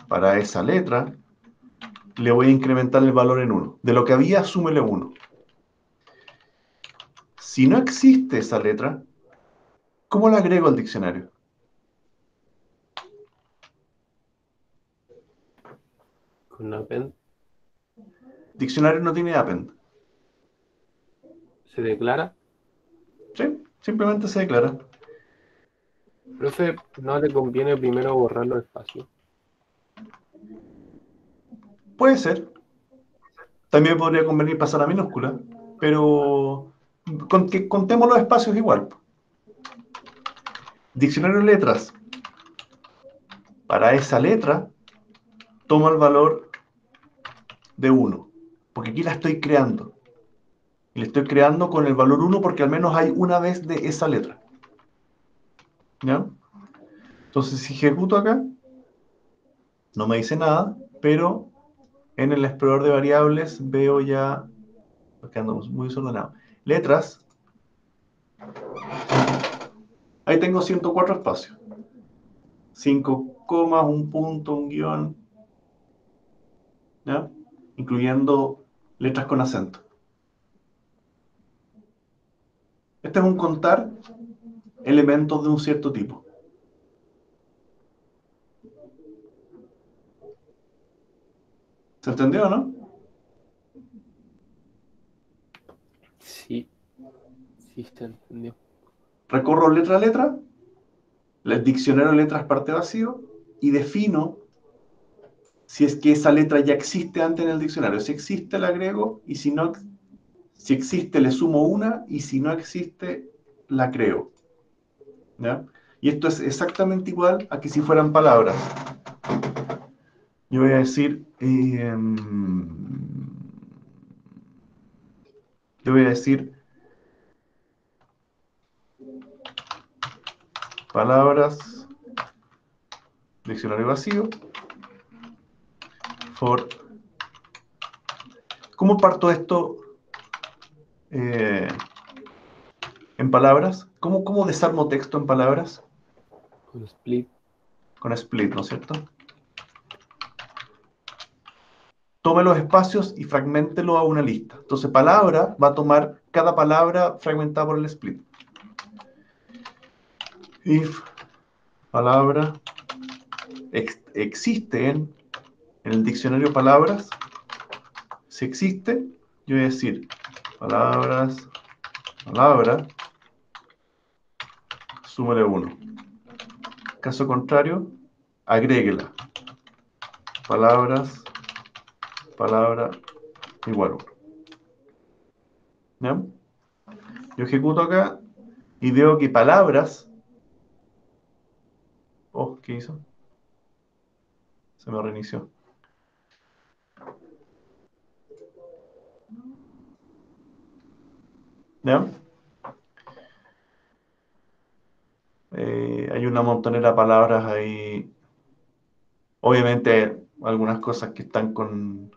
Speaker 1: para esa letra, le voy a incrementar el valor en 1. De lo que había, súmele 1. Si no existe esa letra, ¿cómo la agrego al diccionario?
Speaker 5: Con append
Speaker 1: Diccionario no tiene append.
Speaker 5: se declara.
Speaker 1: ¿Sí? Simplemente se declara.
Speaker 5: Profe, ¿no le conviene primero borrar los espacios?
Speaker 1: Puede ser. También podría convenir pasar a minúscula, pero contemos los espacios igual. Diccionario de letras. Para esa letra, toma el valor de 1, porque aquí la estoy creando. Y la estoy creando con el valor 1 porque al menos hay una vez de esa letra. ¿Ya? Entonces, si ejecuto acá, no me dice nada, pero en el explorador de variables veo ya, porque ando muy desordenado, letras. Ahí tengo 104 espacios. 5 comas, un punto, un guión, ¿ya? Incluyendo letras con acento. Este es un contar elementos de un cierto tipo. ¿Se entendió o no?
Speaker 5: Sí, sí se entendió.
Speaker 1: Recorro letra a letra, el diccionario de letras parte vacío y defino si es que esa letra ya existe antes en el diccionario. Si existe, la agrego, y si no, si existe, le sumo una, y si no existe, la creo. ¿Ya? Y esto es exactamente igual a que si fueran palabras. Yo voy a decir, palabras, diccionario vacío, for. ¿Cómo parto esto en palabras? ¿Cómo desarmo texto en palabras?
Speaker 5: Con split.
Speaker 1: Con split, ¿no es cierto? Tome los espacios y fragméntelo a una lista. Entonces, palabra va a tomar cada palabra fragmentada por el split. If palabra existe en el diccionario palabras, si existe, yo voy a decir palabras, palabra, súmale 1. Caso contrario, agréguela. Palabras, palabra, igual 1. ¿Ya? Yo ejecuto acá y veo que palabras... Oh, ¿qué hizo? Se me reinició. ¿Ya? Hay una montonera de palabras ahí. Obviamente, algunas cosas que están con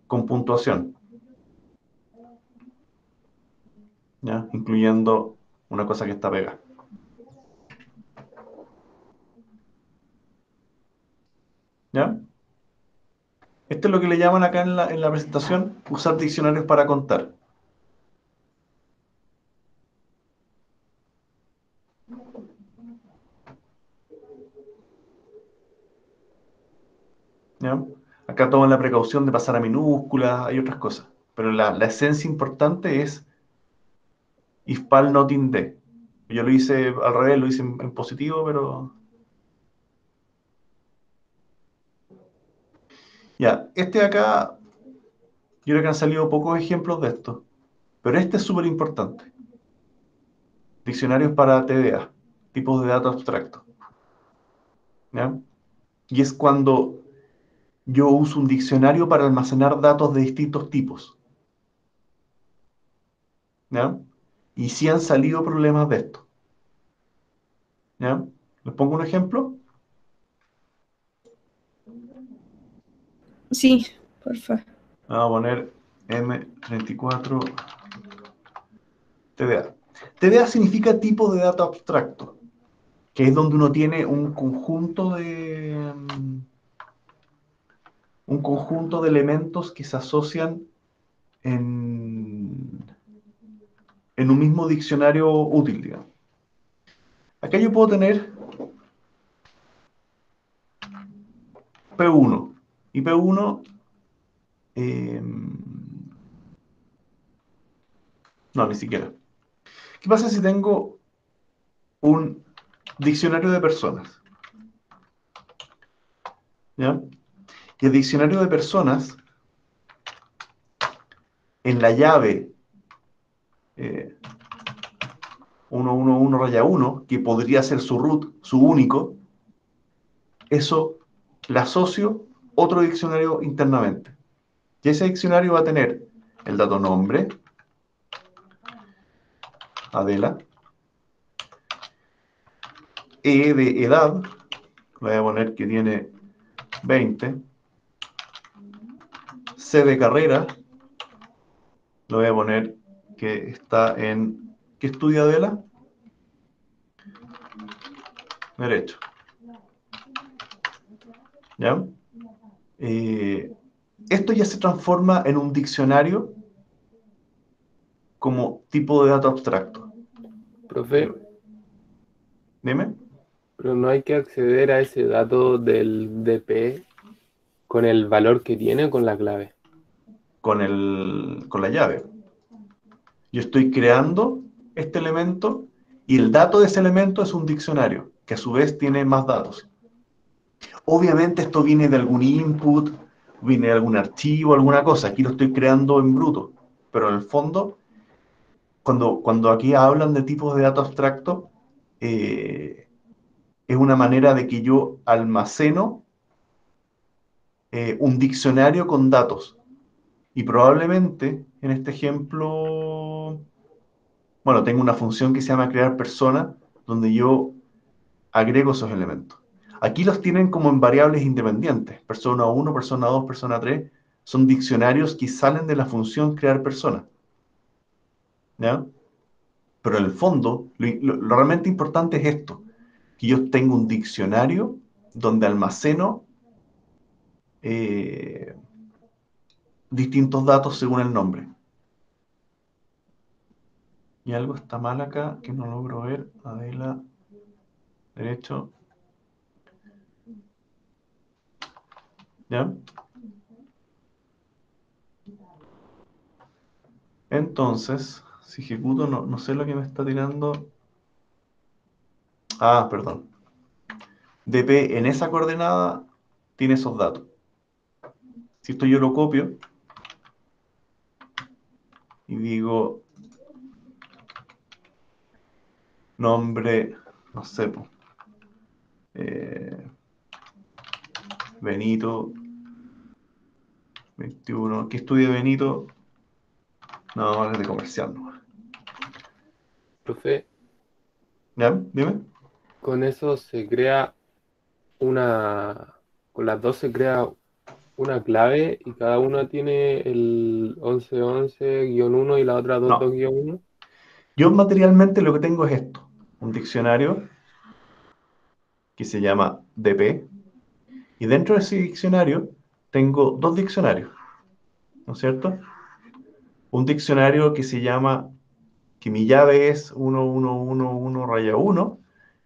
Speaker 1: puntuación, ¿ya? Incluyendo una cosa que está pegada. ¿Ya? Esto es lo que le llaman acá en la presentación, usar diccionarios para contar. ¿Ya? Acá toman la precaución de pasar a minúsculas, hay otras cosas. Pero la esencia importante es if pal not in de. Yo lo hice al revés, lo hice en positivo, pero... Ya, este de acá, yo creo que han salido pocos ejemplos de esto. Pero este es súper importante. Diccionarios para TDA, tipos de datos abstractos. ¿Ya? Y es cuando yo uso un diccionario para almacenar datos de distintos tipos. ¿Ya? Y sí han salido problemas de esto. ¿Ya? ¿Les pongo un ejemplo?
Speaker 7: Sí, porfa.
Speaker 1: Vamos a poner M34 TDA. TDA significa tipo de dato abstracto, que es donde uno tiene un conjunto de elementos que se asocian en un mismo diccionario útil, digamos. Acá yo puedo tener P1 y P1 no, ni siquiera. ¿Qué pasa si tengo un diccionario de personas? ¿Ya? Y el diccionario de personas, en la llave 111-1, que podría ser su root, su único, eso le asocio otro diccionario internamente. Y ese diccionario va a tener el dato nombre, Adela, E de edad, voy a poner que tiene 20, C de carrera, lo voy a poner que está en... ¿Qué estudia Adela? Derecho. ¿Ya? Esto ya se transforma en un diccionario como tipo de dato abstracto.
Speaker 5: Profe,
Speaker 1: Dime.
Speaker 5: pero no hay que acceder a ese dato del DP con el valor que tiene o con la clave.
Speaker 1: Con la llave. Yo estoy creando este elemento y el dato de ese elemento es un diccionario, que a su vez tiene más datos. Obviamente esto viene de algún input, viene de algún archivo, alguna cosa. Aquí lo estoy creando en bruto. Pero en el fondo, cuando aquí hablan de tipos de datos abstractos, es una manera de que yo almaceno un diccionario con datos. Y probablemente, en este ejemplo, bueno, tengo una función que se llama crear persona, donde yo agrego esos elementos. Aquí los tienen como en variables independientes. Persona 1, persona 2, persona 3. Son diccionarios que salen de la función crear persona. ¿Ya? Pero en el fondo, lo realmente importante es esto, que yo tengo un diccionario donde almaceno distintos datos según el nombre. Y algo está mal acá que no logro ver. Adela, derecho. ¿Ya? Entonces, si ejecuto, no sé lo que me está tirando. Ah, perdón. DP en esa coordenada tiene esos datos. Si esto yo lo copio y digo nombre, no sé, Benito, 21. ¿Qué estudia Benito? No, es de comercial, ¿no?
Speaker 5: Profe,
Speaker 1: ¿Ya? Dime.
Speaker 5: con eso se crea con las dos se crea una clave y cada una tiene el 1111-1 y la otra
Speaker 1: No.
Speaker 5: 22-1.
Speaker 1: Yo materialmente lo que tengo es esto. Un diccionario que se llama DP. Y dentro de ese diccionario tengo dos diccionarios, ¿no es cierto? Un diccionario que se llama, que mi llave es 1111-1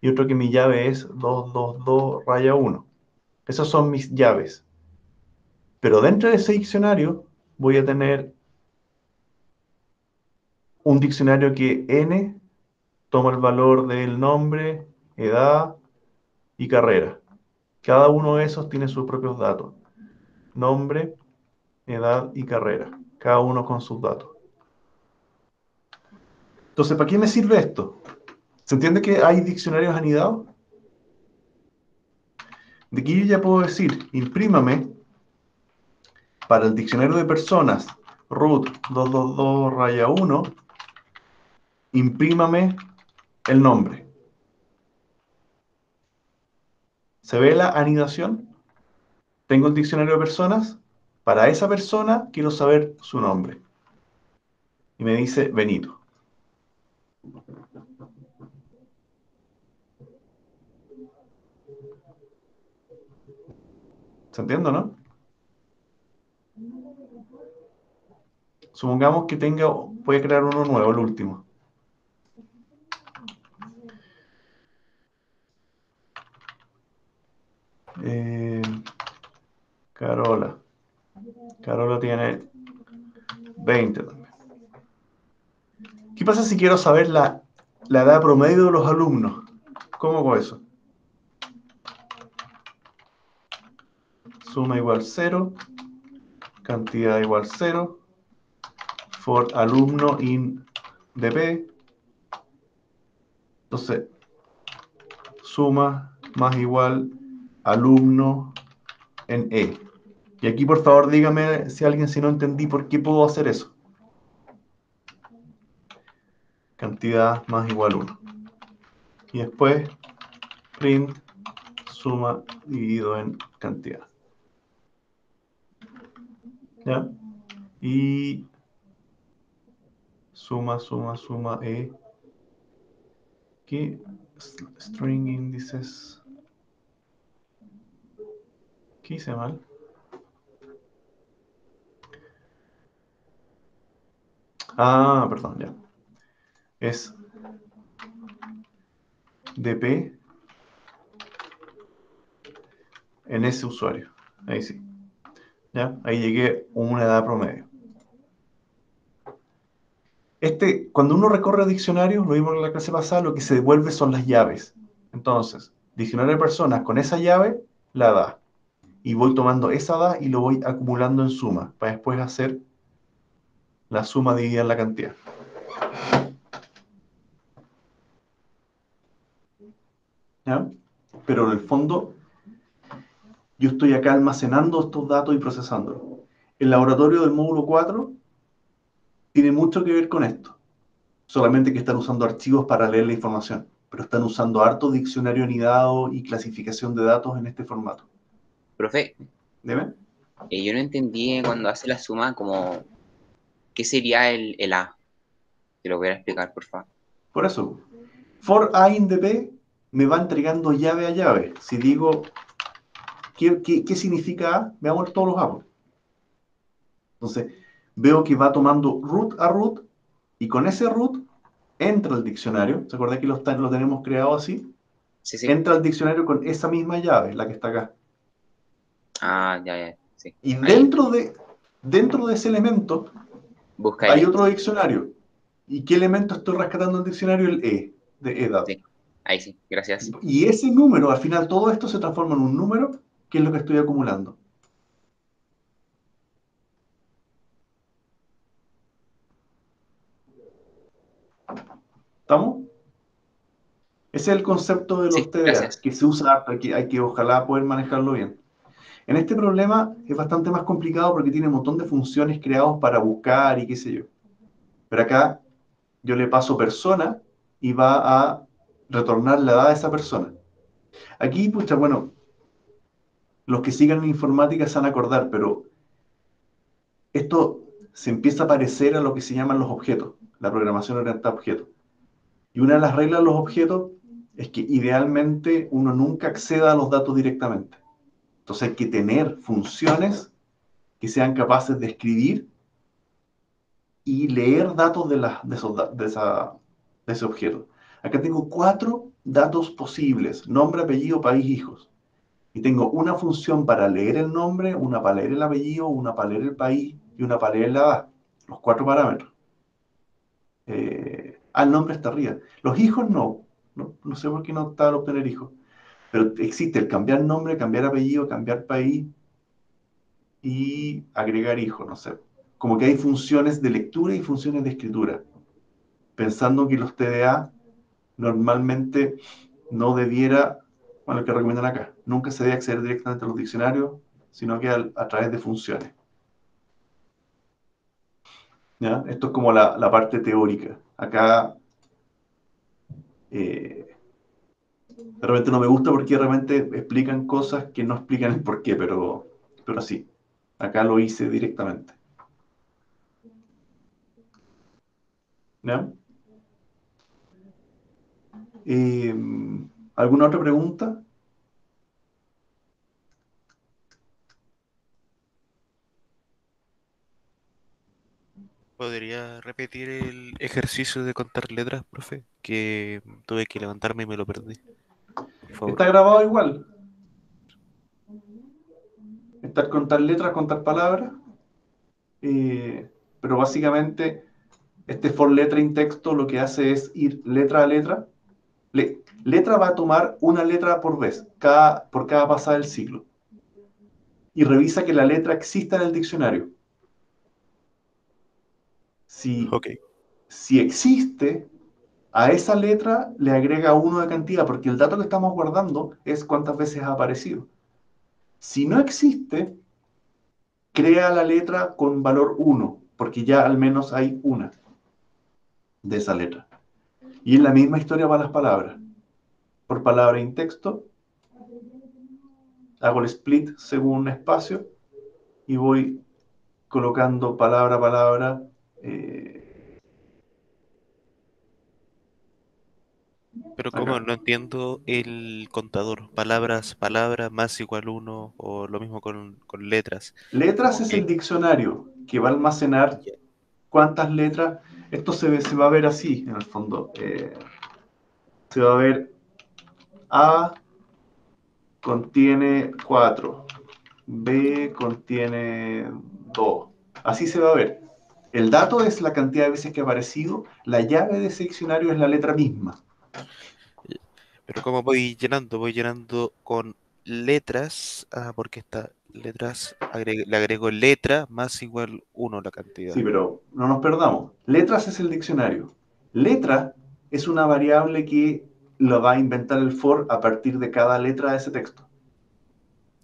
Speaker 1: y otro que mi llave es 222-1. Esas son mis llaves. Pero dentro de ese diccionario voy a tener un diccionario que N toma el valor del nombre, edad y carrera. Cada uno de esos tiene sus propios datos. Nombre, edad y carrera. Cada uno con sus datos. Entonces, ¿para qué me sirve esto? ¿Se entiende que hay diccionarios anidados? De aquí yo ya puedo decir, imprímame para el diccionario de personas, root 222-1, imprímame el nombre. ¿Se ve la anidación? Tengo el diccionario de personas, para esa persona quiero saber su nombre. Y me dice Benito. ¿Se entiende, no? Supongamos que voy a crear uno nuevo, el último. Carola. Carola tiene 20 también. ¿Qué pasa si quiero saber la edad promedio de los alumnos? ¿Cómo hago eso? Suma igual 0, cantidad igual 0, for alumno in dp. Entonces, suma más igual alumno en E. Y aquí, por favor, dígame si no entendí por qué puedo hacer eso. Cantidad más igual 1. Y después, print suma dividido en cantidad. ¿Ya? Y suma, E. ¿Qué? String índices. ¿Qué hice mal? Ah, perdón, ya. Es dp en ese usuario. Ahí sí. ¿Ya? Ahí llegué a una edad promedio. Cuando uno recorre diccionarios, lo vimos en la clase pasada, lo que se devuelve son las llaves. Entonces, diccionario de personas con esa llave, la da. Y voy tomando esa da y lo voy acumulando en suma, para después hacer la suma dividida en la cantidad. ¿Ya? Pero en el fondo, yo estoy acá almacenando estos datos y procesándolos. El laboratorio del módulo 4 tiene mucho que ver con esto. Solamente que están usando archivos para leer la información, pero están usando harto diccionario anidado y clasificación de datos en este formato.
Speaker 6: Profe,
Speaker 1: ¿Dime?
Speaker 6: yo no entendí cuando hace la suma como, ¿qué sería el A? Te lo voy a explicar, por favor.
Speaker 1: Por eso, for a in dp me va entregando llave a llave. Si digo, ¿qué significa A? Veamos todos los A. Entonces, veo que va tomando root a root, y con ese root entra al diccionario. ¿Se acuerdan que lo tenemos creado así?
Speaker 6: Sí, sí.
Speaker 1: Entra al diccionario con esa misma llave, la que está acá.
Speaker 6: Ah, ya, sí.
Speaker 1: Y
Speaker 6: Ahí.
Speaker 1: dentro de ese elemento
Speaker 6: Busca
Speaker 1: hay
Speaker 6: el
Speaker 1: otro diccionario. ¿Y qué elemento estoy rescatando del diccionario? El E, de edad.
Speaker 6: Sí, ahí sí, gracias.
Speaker 1: Y ese número, al final, todo esto se transforma en un número, que es lo que estoy acumulando. ¿Estamos? Ese es el concepto de los
Speaker 6: Sí,
Speaker 1: TDA,
Speaker 6: gracias.
Speaker 1: que se usa harto, hay que ojalá poder manejarlo bien. En este problema es bastante más complicado porque tiene un montón de funciones creadas para buscar y qué sé yo. Pero acá yo le paso persona y va a retornar la edad de esa persona. Aquí, pucha, bueno, los que sigan en informática se van a acordar, pero esto se empieza a parecer a lo que se llaman los objetos, la programación orientada a objetos. Y una de las reglas de los objetos es que idealmente uno nunca acceda a los datos directamente. Entonces hay que tener funciones que sean capaces de escribir y leer datos de ese objeto. Acá tengo 4 datos posibles: nombre, apellido, país, hijos. Y tengo una función para leer el nombre, una para leer el apellido, una para leer el país y una para leer la edad. Los 4 parámetros. El nombre está arriba. Los hijos no sé por qué no está el obtener hijos. Pero existe el cambiar nombre, cambiar apellido, cambiar país y agregar hijos, no sé. Como que hay funciones de lectura y funciones de escritura. Pensando que los TDA normalmente no debiera, bueno, lo que recomiendan acá, nunca se debe acceder directamente a los diccionarios, sino que a través de funciones. ¿Ya? Esto es como la parte teórica. Acá de repente no me gusta porque de repente explican cosas que no explican el porqué, pero sí, acá lo hice directamente. ¿Ya? Eh, ¿Alguna otra pregunta?
Speaker 4: ¿Podría repetir el ejercicio de contar letras, profe? Que tuve que levantarme y me lo perdí. Por favor.
Speaker 1: Está grabado igual. Está contar letras, contar palabras. Pero básicamente este for letra in texto lo que hace es ir letra a letra. Letra va a tomar una letra por vez, por cada pasada del ciclo. Y revisa que la letra exista en el diccionario. Si,
Speaker 4: Ok.
Speaker 1: si existe, a esa letra le agrega 1 de cantidad, porque el dato que estamos guardando es cuántas veces ha aparecido. Si no existe, crea la letra con valor 1, porque ya al menos hay una de esa letra. Y es la misma historia para las palabras. Por palabra en texto, hago el split según espacio y voy colocando palabra a palabra.
Speaker 4: Pero
Speaker 1: Acá.
Speaker 4: como no entiendo el contador. Palabras, palabra, más igual 1, o lo mismo con letras.
Speaker 1: Letras es el
Speaker 4: Eh,
Speaker 1: diccionario que va a almacenar
Speaker 4: ya.
Speaker 1: cuántas letras. Esto se va a ver así, en el fondo. Se va a ver A contiene 4, B contiene 2. Así se va a ver. El dato es la cantidad de veces que ha aparecido, la llave de ese diccionario es la letra misma.
Speaker 4: Pero como voy llenando con letras, porque está letras, le agrego letra más igual 1 la cantidad.
Speaker 1: Sí, pero no nos perdamos. Letras es el diccionario. Letra es una variable que lo va a inventar el for a partir de cada letra de ese texto.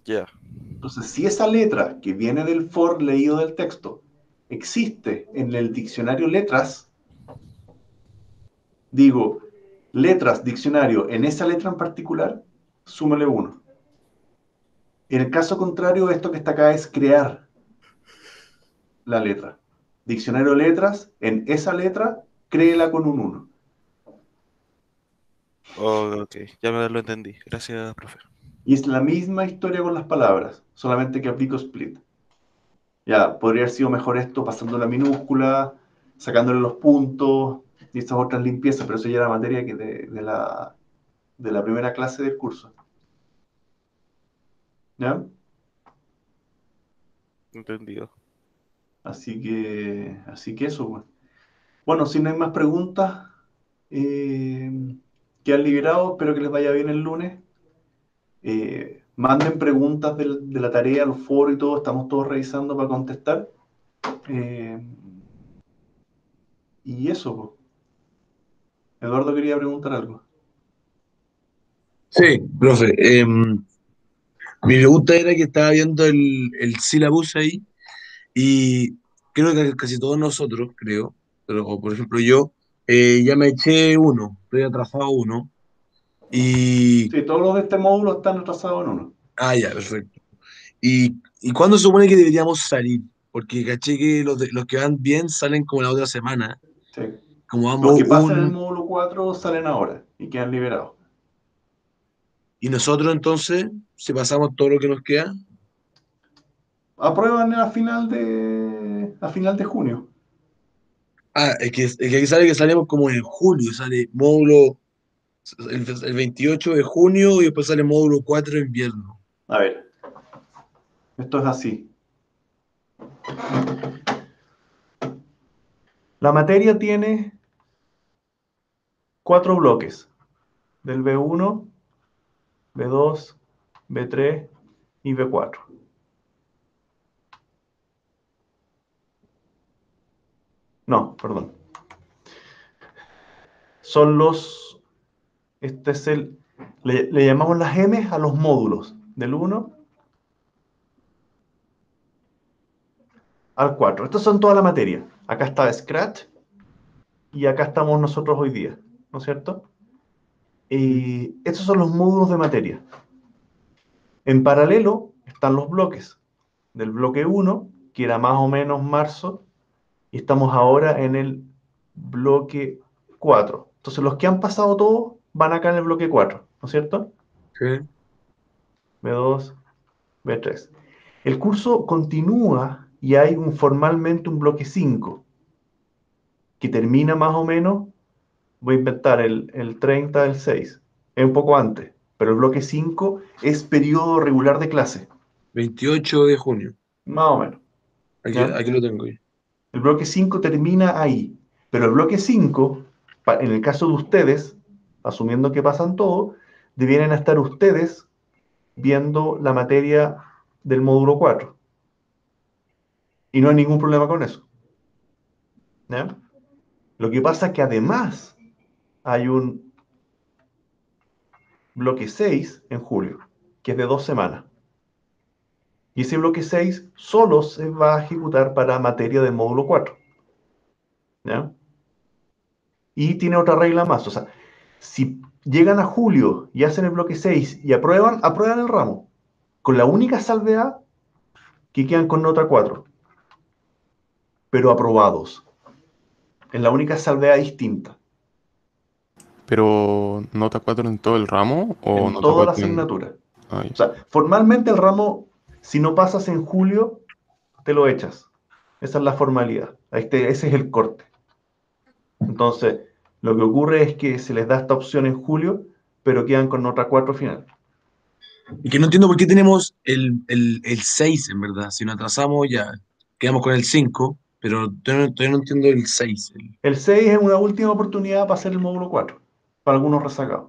Speaker 4: Ya.
Speaker 1: Entonces, si esa letra que viene del for leído del texto existe en el diccionario letras, digo, letras, diccionario, en esa letra en particular, súmale 1. En el caso contrario, esto que está acá es crear la letra. Diccionario letras, en esa letra, créela con un 1.
Speaker 4: Oh, ok, ya me lo entendí. Gracias, profe.
Speaker 1: Y es la misma historia con las palabras, solamente que aplico split. Ya, podría haber sido mejor esto pasando la minúscula, sacándole los puntos y estas otras limpiezas, pero eso ya era materia que de la primera clase del curso. ¿Ya?
Speaker 4: Entendido.
Speaker 1: Así que eso, pues. Bueno, si no hay más preguntas, eh, quedan liberados. Espero que les vaya bien el lunes. Manden preguntas de la tarea, los foros y todo. Estamos todos revisando para contestar. Eh, y eso, pues. Eduardo quería preguntar algo.
Speaker 9: Sí, profe. Mi pregunta era que estaba viendo el syllabus ahí y creo que casi todos nosotros, creo, pero por ejemplo yo, ya me eché uno, estoy atrasado uno y...
Speaker 1: Sí, todos los de este módulo están atrasados en uno.
Speaker 9: Ah, ya, perfecto. ¿Y cuándo se supone que deberíamos salir? Porque caché que los que van bien salen como la otra semana.
Speaker 1: Sí.
Speaker 9: Como
Speaker 1: Los
Speaker 9: vamos
Speaker 1: que pasan el módulo 4 salen ahora y quedan liberados.
Speaker 9: y nosotros entonces, si pasamos todo lo que nos queda,
Speaker 1: Aprueban a final de junio.
Speaker 9: es que aquí sale que salimos como en julio, sale módulo el 28 de junio y después sale módulo 4 de invierno.
Speaker 1: A ver, esto es así. La materia tiene 4 bloques, del B1, B2, B3 y B4. No, perdón. Son los, este es le llamamos las M a los módulos, del 1 al 4. Estos son toda la materia. Acá está Scratch y acá estamos nosotros hoy día, ¿no es cierto? Y estos son los módulos de materia. En paralelo están los bloques. Del bloque 1, que era más o menos marzo, y estamos ahora en el bloque 4. Entonces los que han pasado todos van acá en el bloque 4, ¿no es cierto?
Speaker 9: ¿Sí?
Speaker 1: B2, B3. El curso continúa y hay formalmente un bloque 5 que termina más o menos, voy a inventar, el 30 del 6. Es un poco antes, pero el bloque 5 es periodo regular de clase,
Speaker 9: 28 de junio.
Speaker 1: más o menos. ¿Ya?
Speaker 9: Aquí lo tengo ahí.
Speaker 1: El bloque 5 termina ahí, pero el bloque 5, en el caso de ustedes, asumiendo que pasan todo, debieran estar ustedes viendo la materia del módulo 4. Y no hay ningún problema con eso. ¿Ya? Lo que pasa es que además hay un bloque 6 en julio, que es de 2 semanas. Y ese bloque 6 solo se va a ejecutar para materia del módulo 4. ¿Ya? Y tiene otra regla más. O sea, si llegan a julio y hacen el bloque 6 y aprueban el ramo, con la única salvedad que quedan con nota 4, pero aprobados. Es la única salvedad distinta.
Speaker 10: Pero nota 4 en todo el ramo o
Speaker 1: En
Speaker 10: nota
Speaker 1: toda la
Speaker 10: 4 en...
Speaker 1: asignatura.
Speaker 10: Ah,
Speaker 1: O sea, formalmente el ramo, si no pasas en julio, te lo echas. Esa es la formalidad. Ese es el corte. Entonces, lo que ocurre es que se les da esta opción en julio, pero quedan con nota 4 final.
Speaker 9: Y que no entiendo por qué tenemos el 6 en verdad. Si nos atrasamos ya quedamos con el 5 pero todavía no entiendo el 6.
Speaker 1: El 6 es una última oportunidad para hacer el módulo 4, para algunos rezagados.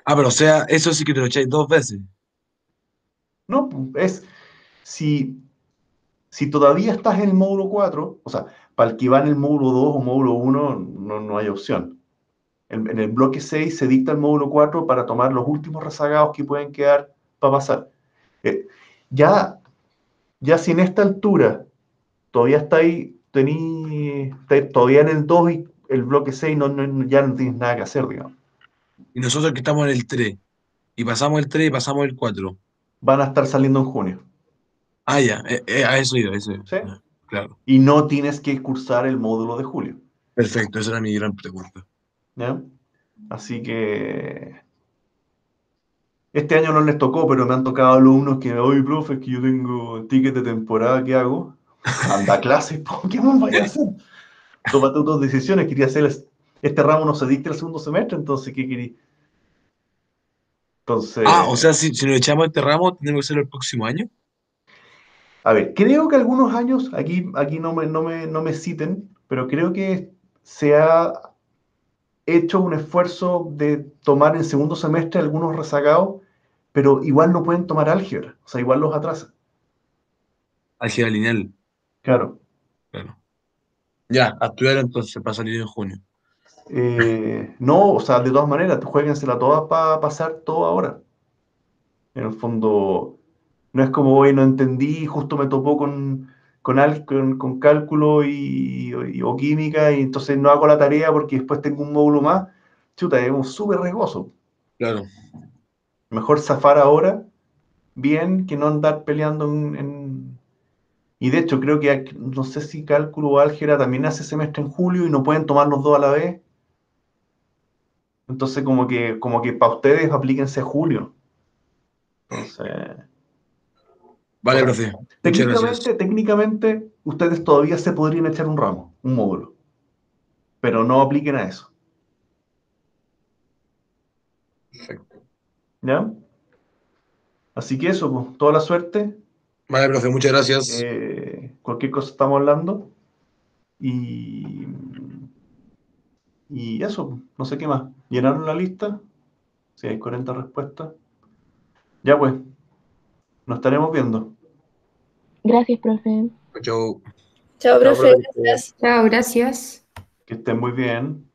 Speaker 9: Ah, pero o sea, eso sí que te lo echáis 2 veces.
Speaker 1: No, es si, si todavía estás en el módulo 4, o sea, para el que va en el módulo 2 o módulo 1, no hay opción. En el bloque 6 se dicta el módulo 4 para tomar los últimos rezagados que pueden quedar para pasar. Eh, ya, ya si en esta altura todavía estáis todavía en el 2 y el bloque 6 ya no tienes nada que hacer, digamos.
Speaker 9: Y nosotros que estamos en el 3 y pasamos el 3 y pasamos el 4.
Speaker 1: Van a estar saliendo en junio.
Speaker 9: Ah, ya, a eso iba, eso iba.
Speaker 1: ¿Sí?
Speaker 9: Ya, claro.
Speaker 1: Y no tienes que cursar el módulo de julio.
Speaker 9: Perfecto, esa era mi gran pregunta.
Speaker 1: ¿Ya? Así que este año no les tocó, pero me han tocado alumnos que, oye, profe, es que yo tengo ticket de temporada, ¿qué hago? Anda a clases, po, ¿qué más vaya a hacer? Tómate tus decisiones, quería hacer este ramo no se dicta el segundo semestre, entonces, ¿qué quería?
Speaker 9: Ah, o
Speaker 1: Entonces,
Speaker 9: sea, si nos echamos este ramo, tenemos que hacerlo el próximo año.
Speaker 1: a ver, creo que algunos años, aquí no me citen, pero creo que se ha hecho un esfuerzo de tomar en segundo semestre algunos rezagados, pero igual no pueden tomar álgebra, o sea, igual los atrasa.
Speaker 9: Álgebra lineal,
Speaker 1: Claro.
Speaker 9: claro. Ya, a estudiar entonces para salir en junio.
Speaker 1: No, o sea, de todas maneras, juéguensela todas para pasar todo ahora. En el fondo, no es como hoy no entendí, justo me topó con cálculo o química, y entonces no hago la tarea porque después tengo un módulo más. Chuta, es un súper riesgoso.
Speaker 9: Claro.
Speaker 1: Mejor zafar ahora bien que no andar peleando Y de hecho creo que, no sé si cálculo o álgebra también hace semestre en julio y no pueden tomar los dos a la vez. Entonces como que para ustedes aplíquense a julio. Entonces,
Speaker 9: Vale,
Speaker 1: o sea,
Speaker 9: profe. Muchas gracias.
Speaker 1: técnicamente ustedes todavía se podrían echar un ramo, un módulo, pero no apliquen a eso.
Speaker 9: Perfecto.
Speaker 1: ¿Ya? Así que eso, pues, toda la suerte.
Speaker 9: Vale, profe, muchas gracias.
Speaker 1: Cualquier cosa estamos hablando. Y, y eso, pues, no sé qué más. ¿Llenaron la lista? Si hay 40 respuestas. Ya pues, nos estaremos viendo.
Speaker 2: Gracias, profe.
Speaker 9: Chao.
Speaker 7: Chao,
Speaker 5: Chao,
Speaker 7: profe,
Speaker 5: profe.
Speaker 7: gracias.
Speaker 8: Chao, gracias.
Speaker 1: Que estén muy bien.